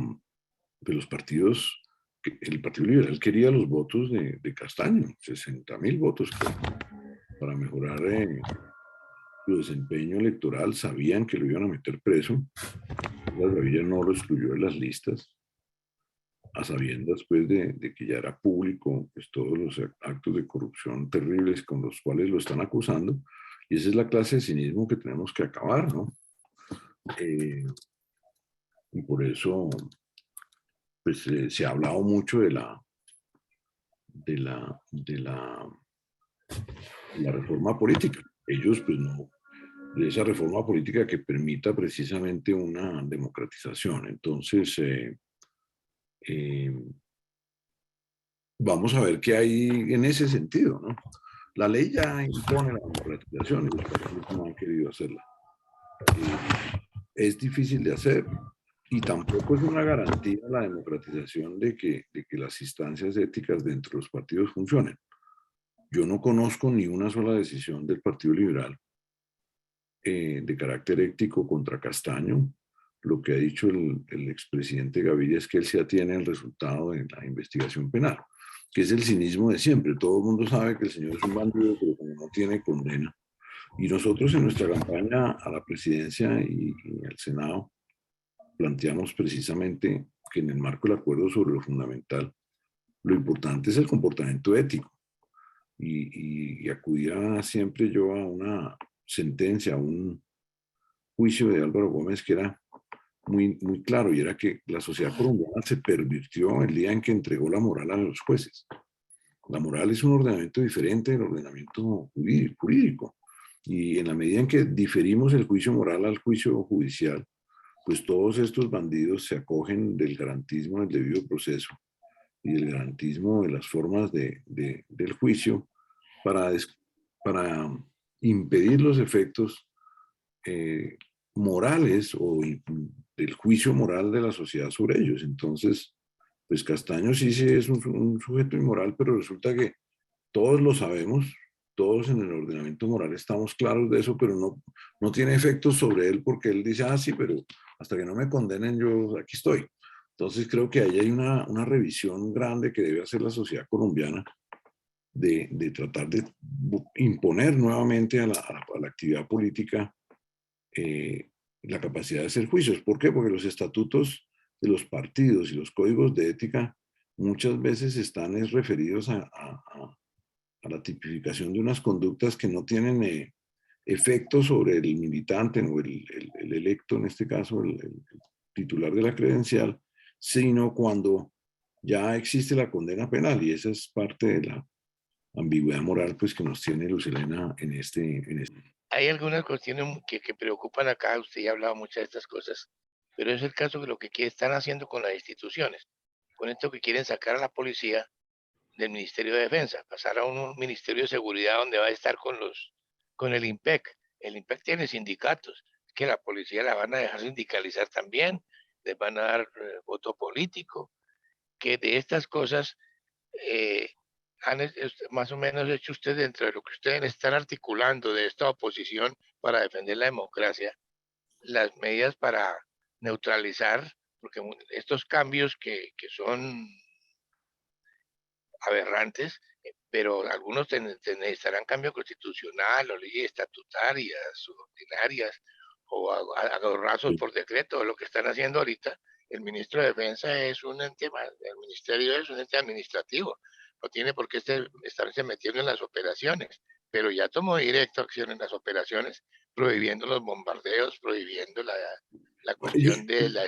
que los partidos que el Partido Liberal quería los votos de Castaño, 60.000 votos para mejorar su desempeño electoral. Sabían que lo iban a meter preso. La Gaviria no lo excluyó de las listas, a sabiendas pues de que ya era público pues todos los actos de corrupción terribles con los cuales lo están acusando, y esa es la clase de cinismo que tenemos que acabar, ¿no? Y por eso pues se ha hablado mucho de la reforma política. Ellos pues no, de esa reforma política que permita precisamente una democratización. Entonces, vamos a ver qué hay en ese sentido, ¿no? La ley ya impone la democratización y los partidos no han querido hacerla. Es difícil de hacer y tampoco es una garantía la democratización de que las instancias éticas dentro de los partidos funcionen. Yo no conozco ni una sola decisión del Partido Liberal de carácter ético contra Castaño. Lo que ha dicho el expresidente Gaviria es que él se atiene al resultado de la investigación penal, que es el cinismo de siempre. Todo el mundo sabe que el señor es un bandido, pero como no tiene condena. Y nosotros en nuestra campaña a la presidencia y al Senado planteamos precisamente que en el marco del acuerdo sobre lo fundamental, lo importante es el comportamiento ético. Y acudía siempre yo a una sentencia, a un juicio de Álvaro Gómez que era muy, muy claro, y era que la sociedad colombiana se pervirtió el día en que entregó la moral a los jueces. La moral es un ordenamiento diferente del ordenamiento jurídico. Y en la medida en que diferimos el juicio moral al juicio judicial, pues todos estos bandidos se acogen del garantismo del debido proceso y del garantismo de las formas del juicio para impedir los efectos morales o del juicio moral de la sociedad sobre ellos. Entonces, pues Castaño sí es un sujeto inmoral, pero resulta que todos lo sabemos, todos en el ordenamiento moral estamos claros de eso, pero no tiene efectos sobre él porque él dice, ah, sí, pero hasta que no me condenen yo aquí estoy. Entonces creo que ahí hay una revisión grande que debe hacer la sociedad colombiana de tratar de imponer nuevamente a la actividad política la capacidad de hacer juicios. ¿Por qué? Porque los estatutos de los partidos y los códigos de ética muchas veces están referidos a la tipificación de unas conductas que no tienen efecto sobre el militante o el electo, en este caso el titular de la credencial, sino cuando ya existe la condena penal, y esa es parte de la ambigüedad moral pues que nos tiene Luz Helena en este. Hay algunas cuestiones que preocupan acá, usted ya ha hablado muchas de estas cosas, pero es el caso de lo que están haciendo con las instituciones, con esto que quieren sacar a la policía del Ministerio de Defensa, pasar a un Ministerio de Seguridad donde va a estar con el IMPEC. El IMPEC tiene sindicatos, que la policía la van a dejar sindicalizar también, les van a dar voto político, que de estas cosas han más o menos hecho ustedes dentro de lo que ustedes están articulando de esta oposición para defender la democracia, las medidas para neutralizar, porque estos cambios que son aberrantes, pero algunos necesitarán cambio constitucional o leyes estatutarias o ordinarias o agarrazos por decreto. Lo que están haciendo ahorita, el ministro de Defensa es un ente, el ministerio es un ente administrativo, no tiene por qué estarse metiendo en las operaciones, pero ya tomó directo acción en las operaciones, prohibiendo los bombardeos, prohibiendo la cuestión de la.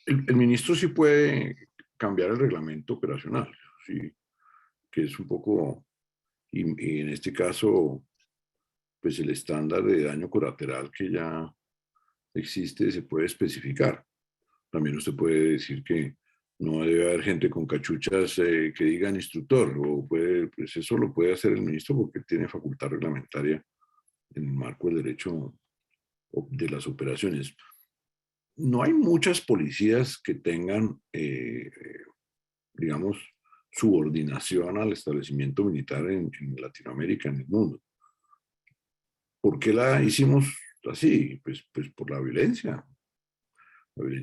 El ministro sí puede cambiar el reglamento operacional, sí, que es un poco, y en este caso, pues el estándar de daño colateral que ya existe se puede especificar. También usted puede decir que no debe haber gente con cachuchas que digan instructor, o pues eso lo puede hacer el ministro porque tiene facultad reglamentaria en el marco del derecho de las operaciones. No hay muchas policías que tengan, digamos, subordinación al establecimiento militar en Latinoamérica, en el mundo. ¿Por qué la hicimos así? Pues por la violencia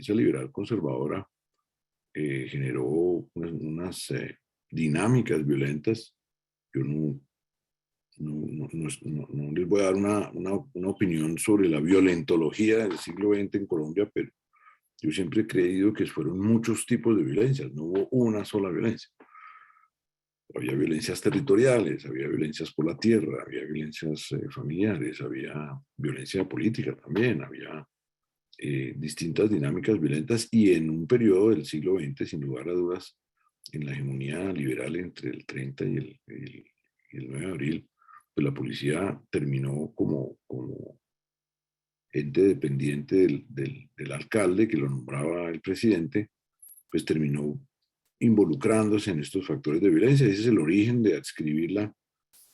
liberal conservadora generó unas dinámicas violentas. Yo no les voy a dar una opinión sobre la violentología del siglo XX en Colombia, pero yo siempre he creído que fueron muchos tipos de violencias, no hubo una sola violencia. Había violencias territoriales, había violencias por la tierra, había violencias familiares, había violencia política también, había distintas dinámicas violentas, y en un periodo del siglo XX, sin lugar a dudas, en la hegemonía liberal entre el 30 y el 9 de abril, pues la policía terminó como ente dependiente del alcalde, que lo nombraba el presidente, pues terminó involucrándose en estos factores de violencia. Ese es el origen de adscribirla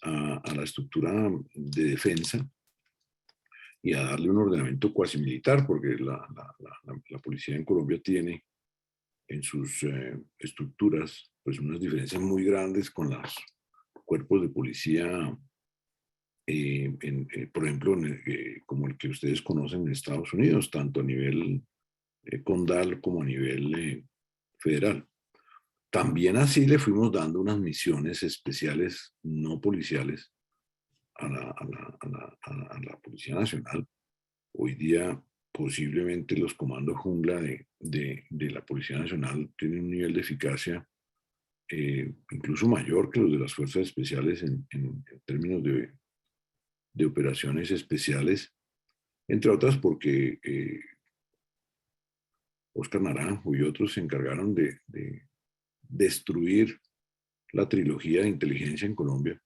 a la estructura de defensa y a darle un ordenamiento cuasi militar, porque la policía en Colombia tiene en sus estructuras pues unas diferencias muy grandes con los cuerpos de policía, por ejemplo, como el que ustedes conocen en Estados Unidos, tanto a nivel condal como a nivel federal. También así le fuimos dando unas misiones especiales no policiales a la Policía Nacional. Hoy día posiblemente los comandos jungla de la Policía Nacional tienen un nivel de eficacia incluso mayor que los de las fuerzas especiales en términos de operaciones especiales, entre otras porque Oscar Naranjo y otros se encargaron de destruir la trilogía de inteligencia en Colombia,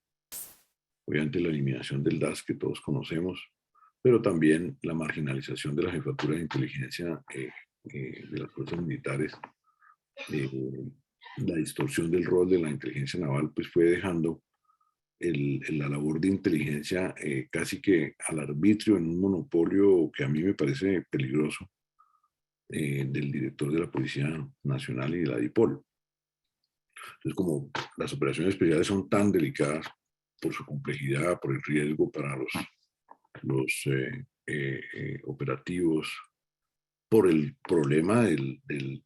obviamente la eliminación del DAS que todos conocemos, pero también la marginalización de la jefatura de inteligencia de las fuerzas militares. La distorsión del rol de la inteligencia naval pues fue dejando la labor de inteligencia casi que al arbitrio, en un monopolio que a mí me parece peligroso, del director de la Policía Nacional y de la DIPOL. Entonces, como las operaciones especiales son tan delicadas por su complejidad, por el riesgo para los operativos, por el problema del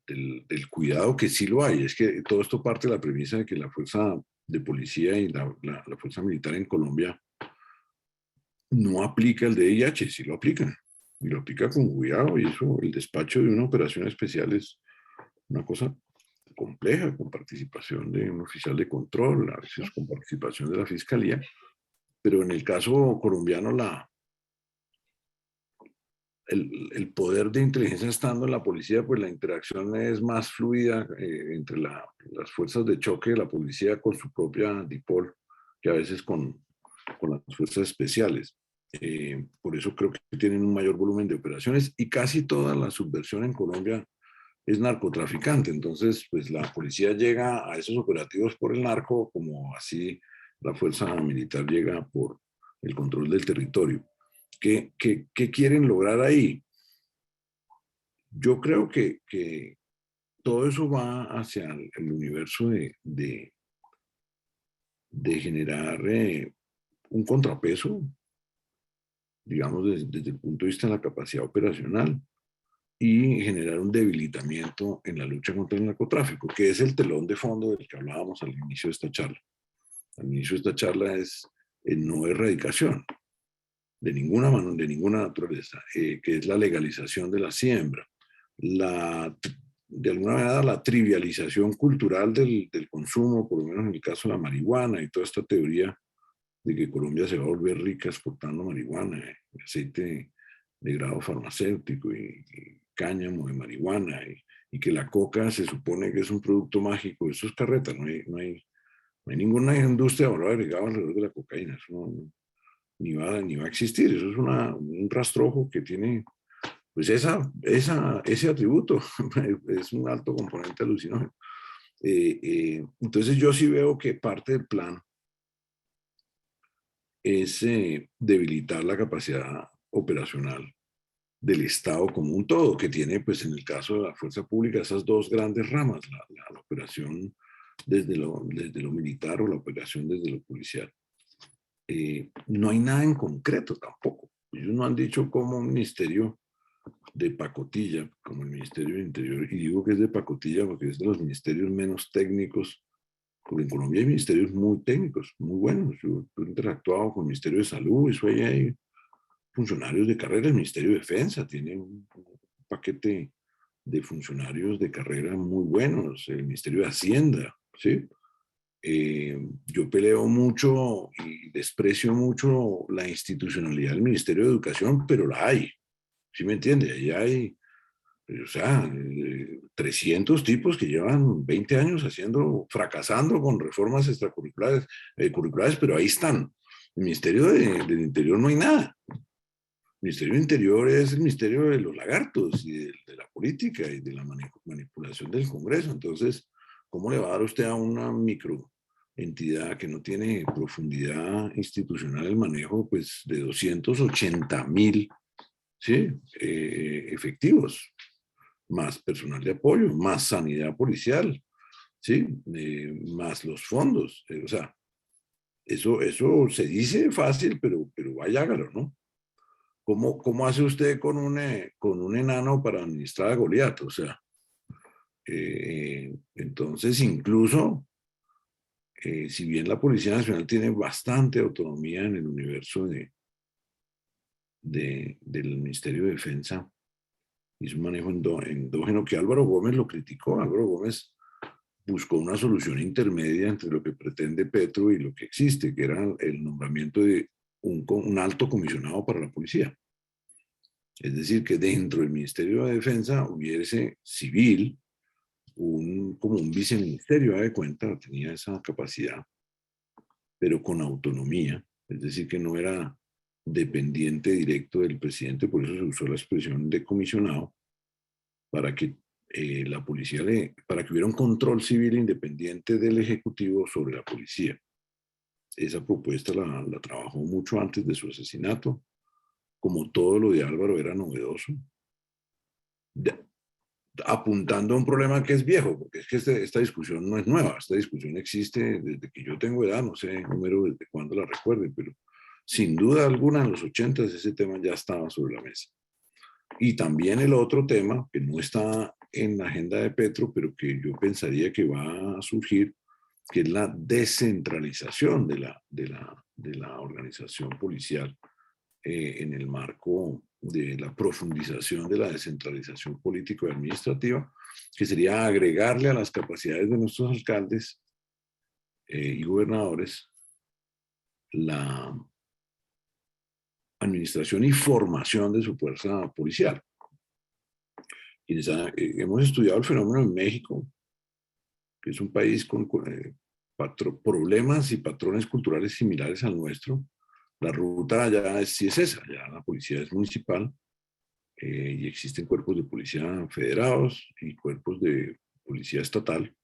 cuidado, que sí lo hay. Es que todo esto parte de la premisa de que la fuerza de policía y la fuerza militar en Colombia no aplica el DIH, sí lo aplican, y lo aplica con cuidado, y eso, el despacho de una operación especial es una cosa compleja, con participación de un oficial de control, a veces con participación de la fiscalía, pero en el caso colombiano el poder de inteligencia estando en la policía, pues la interacción es más fluida entre las fuerzas de choque de la policía con su propia DIPOL, que a veces con las fuerzas especiales. Por eso creo que tienen un mayor volumen de operaciones, y casi toda la subversión en Colombia es narcotraficante. Entonces, pues la policía llega a esos operativos por el narco, como así la fuerza militar llega por el control del territorio. ¿Qué quieren lograr ahí? Yo creo que todo eso va hacia el universo de generar un contrapeso, digamos, desde el punto de vista de la capacidad operacional, y generar un debilitamiento en la lucha contra el narcotráfico, que es el telón de fondo del que hablábamos al inicio de esta charla. Al inicio de esta charla es no erradicación de ninguna mano, de ninguna naturaleza, que es la legalización de la siembra, de alguna manera la trivialización cultural del consumo, por lo menos en el caso de la marihuana, y toda esta teoría de que Colombia se va a volver rica exportando marihuana, aceite de grado farmacéutico y cáñamo de marihuana, y que la coca se supone que es un producto mágico. Eso es carreta, no hay ninguna industria de valor agregado alrededor de la cocaína. Eso ni va a existir. Eso es un rastrojo que tiene pues ese atributo. Es un alto componente alucinógeno. Entonces yo sí veo que parte del plan es debilitar la capacidad operacional del Estado como un todo, que tiene, pues en el caso de la fuerza pública, esas dos grandes ramas, la operación desde lo militar o la operación desde lo policial. No hay nada en concreto tampoco. Ellos no han dicho cómo un ministerio de pacotilla, como el Ministerio del Interior, y digo que es de pacotilla porque es de los ministerios menos técnicos, porque en Colombia hay ministerios muy técnicos, muy buenos. Yo he interactuado con el Ministerio de Salud, eso ahí hay funcionarios de carrera. El Ministerio de Defensa tiene un paquete de funcionarios de carrera muy buenos, el Ministerio de Hacienda, ¿sí? Yo peleo mucho y desprecio mucho la institucionalidad del Ministerio de Educación, pero la hay, ¿sí me entiende? Ahí hay, o sea, 300 tipos que llevan 20 años fracasando con reformas extracurriculares, curriculares, pero ahí están. El Ministerio del Interior no hay nada. El Ministerio del Interior es el ministerio de los lagartos y de la política y de la manipulación del Congreso. Entonces, ¿cómo le va a dar usted a una microentidad que no tiene profundidad institucional el manejo pues, de 280.000, ¿sí? Efectivos, más personal de apoyo, más sanidad policial, ¿sí? Más los fondos? O sea, eso se dice fácil, pero vaya hágalo, ¿no? ¿Cómo hace usted con un enano para administrar a Goliat? O sea, entonces incluso, si bien la Policía Nacional tiene bastante autonomía en el universo del Ministerio de Defensa, hizo un manejo endógeno que Álvaro Gómez lo criticó. Álvaro Gómez buscó una solución intermedia entre lo que pretende Petro y lo que existe, que era el nombramiento de un alto comisionado para la policía. Es decir, que dentro del Ministerio de Defensa hubiese civil, como un viceministerio, de cuenta, tenía esa capacidad, pero con autonomía, es decir, que no era dependiente directo del presidente, por eso se usó la expresión de comisionado, para que la policía, para que hubiera un control civil independiente del Ejecutivo sobre la policía. Esa propuesta la trabajó mucho antes de su asesinato. Como todo lo de Álvaro era novedoso, apuntando a un problema que es viejo, porque es que esta discusión no es nueva, esta discusión existe desde que yo tengo edad, no sé número desde cuándo la recuerde, pero sin duda alguna en los 80 ese tema ya estaba sobre la mesa. Y también el otro tema, que no está en la agenda de Petro, pero que yo pensaría que va a surgir, que es la descentralización de la organización policial. En el marco de la profundización de la descentralización político y administrativa, que sería agregarle a las capacidades de nuestros alcaldes y gobernadores la administración y formación de su fuerza policial. Quienes hemos estudiado el fenómeno en México, que es un país con problemas y patrones culturales similares al nuestro, la ruta ya sí es esa, ya la policía es municipal y existen cuerpos de policía federados y cuerpos de policía estatal.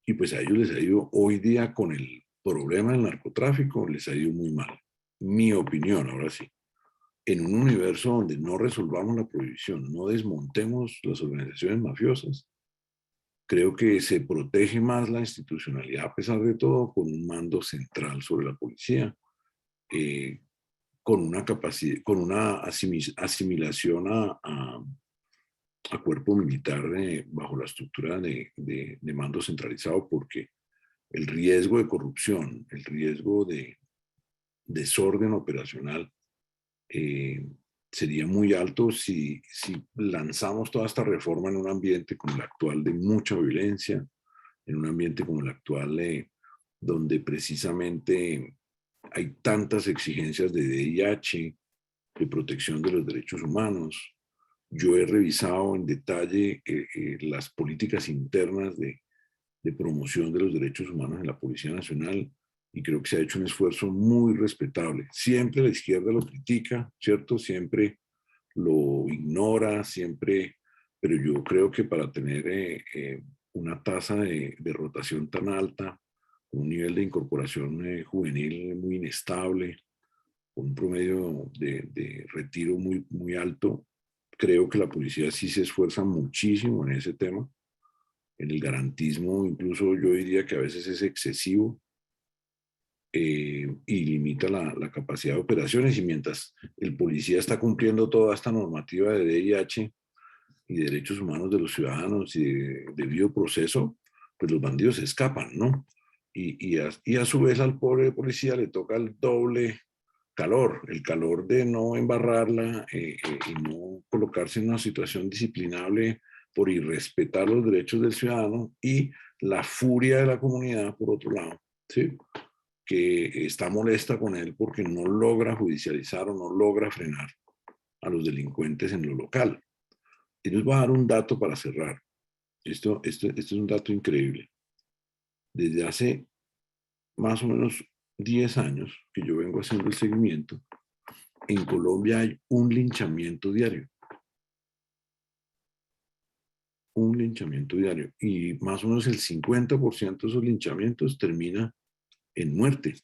Y pues a ellos les ha ido hoy día con el problema del narcotráfico, les ha ido muy mal. Mi opinión, ahora sí. En un universo donde no resolvamos la prohibición, no desmontemos las organizaciones mafiosas, creo que se protege más la institucionalidad, a pesar de todo, con un mando central sobre la policía. Con una capacidad, con una asimilación a cuerpo militar bajo la estructura de mando centralizado, porque el riesgo de corrupción, el riesgo de desorden operacional sería muy alto si lanzamos toda esta reforma en un ambiente como el actual de mucha violencia, en un ambiente como el actual donde precisamente hay tantas exigencias de DIH, de protección de los derechos humanos. Yo he revisado en detalle las políticas internas de promoción de los derechos humanos en la Policía Nacional y creo que se ha hecho un esfuerzo muy respetable. Siempre la izquierda lo critica, ¿cierto? Siempre lo ignora, siempre, pero yo creo que para tener una tasa de rotación tan alta, un nivel de incorporación juvenil muy inestable, con un promedio de retiro muy, muy alto, creo que la policía sí se esfuerza muchísimo en ese tema. En el garantismo, incluso yo diría que a veces es excesivo. y limita la capacidad de operaciones. Y mientras el policía está cumpliendo toda esta normativa de DIH y de derechos humanos de los ciudadanos y de debido proceso, pues los bandidos se escapan, ¿no? Y a su vez al pobre policía le toca el doble calor, el calor de no embarrarla y no colocarse en una situación disciplinable por irrespetar los derechos del ciudadano, y la furia de la comunidad por otro lado, ¿sí? Que está molesta con él porque no logra judicializar o no logra frenar a los delincuentes en lo local. Y les voy a dar un dato para cerrar. Esto es un dato increíble. Desde hace más o menos 10 años que yo vengo haciendo el seguimiento, en Colombia hay un linchamiento diario. Un linchamiento diario. Y más o menos el 50% de esos linchamientos termina en muerte.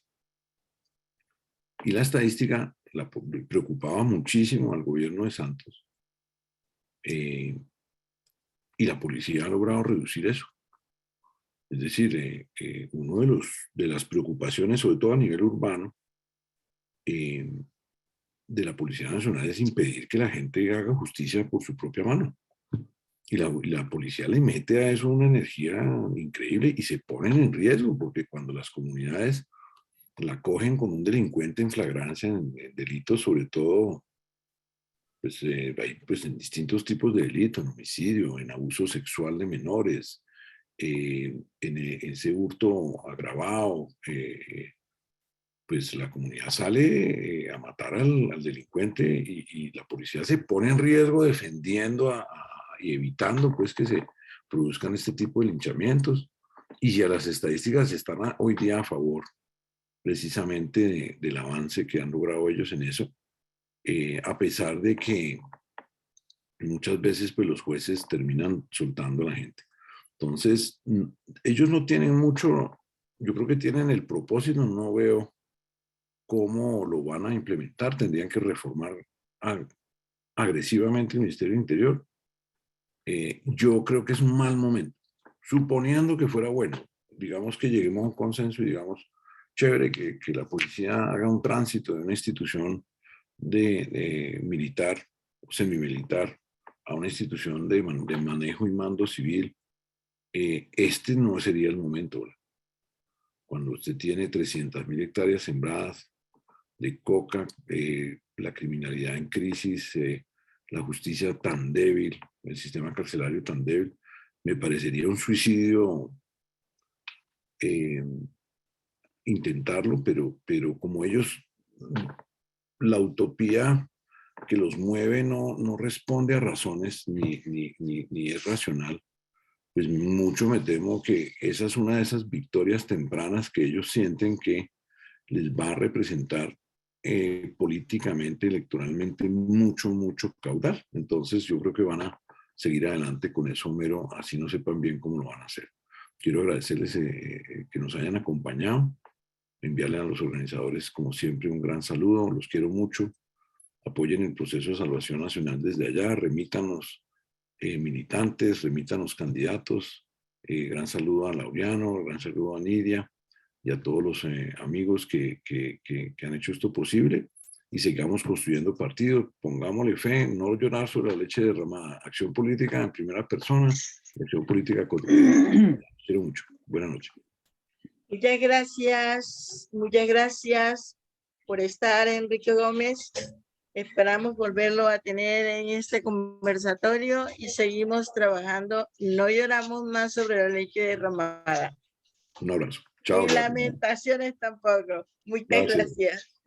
Y la estadística preocupaba muchísimo al gobierno de Santos. Y la policía ha logrado reducir eso. Es decir, uno de las preocupaciones, sobre todo a nivel urbano, de la Policía Nacional es impedir que la gente haga justicia por su propia mano. Y la policía le mete a eso una energía increíble y se ponen en riesgo, porque cuando las comunidades la cogen con un delincuente en flagrancia, en delitos, sobre todo, pues en distintos tipos de delitos, en homicidio, en abuso sexual de menores, en ese hurto agravado, pues la comunidad sale a matar al delincuente y la policía se pone en riesgo defendiendo y evitando pues que se produzcan este tipo de linchamientos. Y ya las estadísticas están hoy día a favor precisamente del avance que han logrado ellos en eso, a pesar de que muchas veces pues los jueces terminan soltando a la gente. Entonces, ellos no tienen mucho, yo creo que tienen el propósito, no veo cómo lo van a implementar. Tendrían que reformar agresivamente el Ministerio del Interior. Yo creo que es un mal momento, suponiendo que fuera bueno, digamos que lleguemos a un consenso y digamos, chévere, que la policía haga un tránsito de una institución de militar, semimilitar, a una institución de manejo y mando civil. Este no sería el momento. Cuando usted tiene 300.000 hectáreas sembradas de coca, la criminalidad en crisis, la justicia tan débil, el sistema carcelario tan débil, me parecería un suicidio intentarlo, pero como ellos, la utopía que los mueve no responde a razones ni es racional, pues mucho me temo que esa es una de esas victorias tempranas que ellos sienten que les va a representar políticamente, electoralmente, mucho caudal. Entonces yo creo que van a seguir adelante con eso, mero, así no sepan bien cómo lo van a hacer. Quiero agradecerles que nos hayan acompañado, enviarle a los organizadores, como siempre, un gran saludo, los quiero mucho, apoyen el proceso de salvación nacional desde allá, remítanos militantes, remítanos candidatos, gran saludo a Laureano, gran saludo a Nidia y a todos los amigos que han hecho esto posible, y sigamos construyendo partidos, pongámosle fe, no llorar sobre la leche derramada, acción política en primera persona, acción política cotidiana. Quiero mucho. Buenas noches. Muchas gracias por estar, Enrique Gómez. Esperamos volverlo a tener en este conversatorio y seguimos trabajando. No lloramos más sobre la leche derramada. Un abrazo. Chao. Y lamentaciones tampoco. Muchas gracias.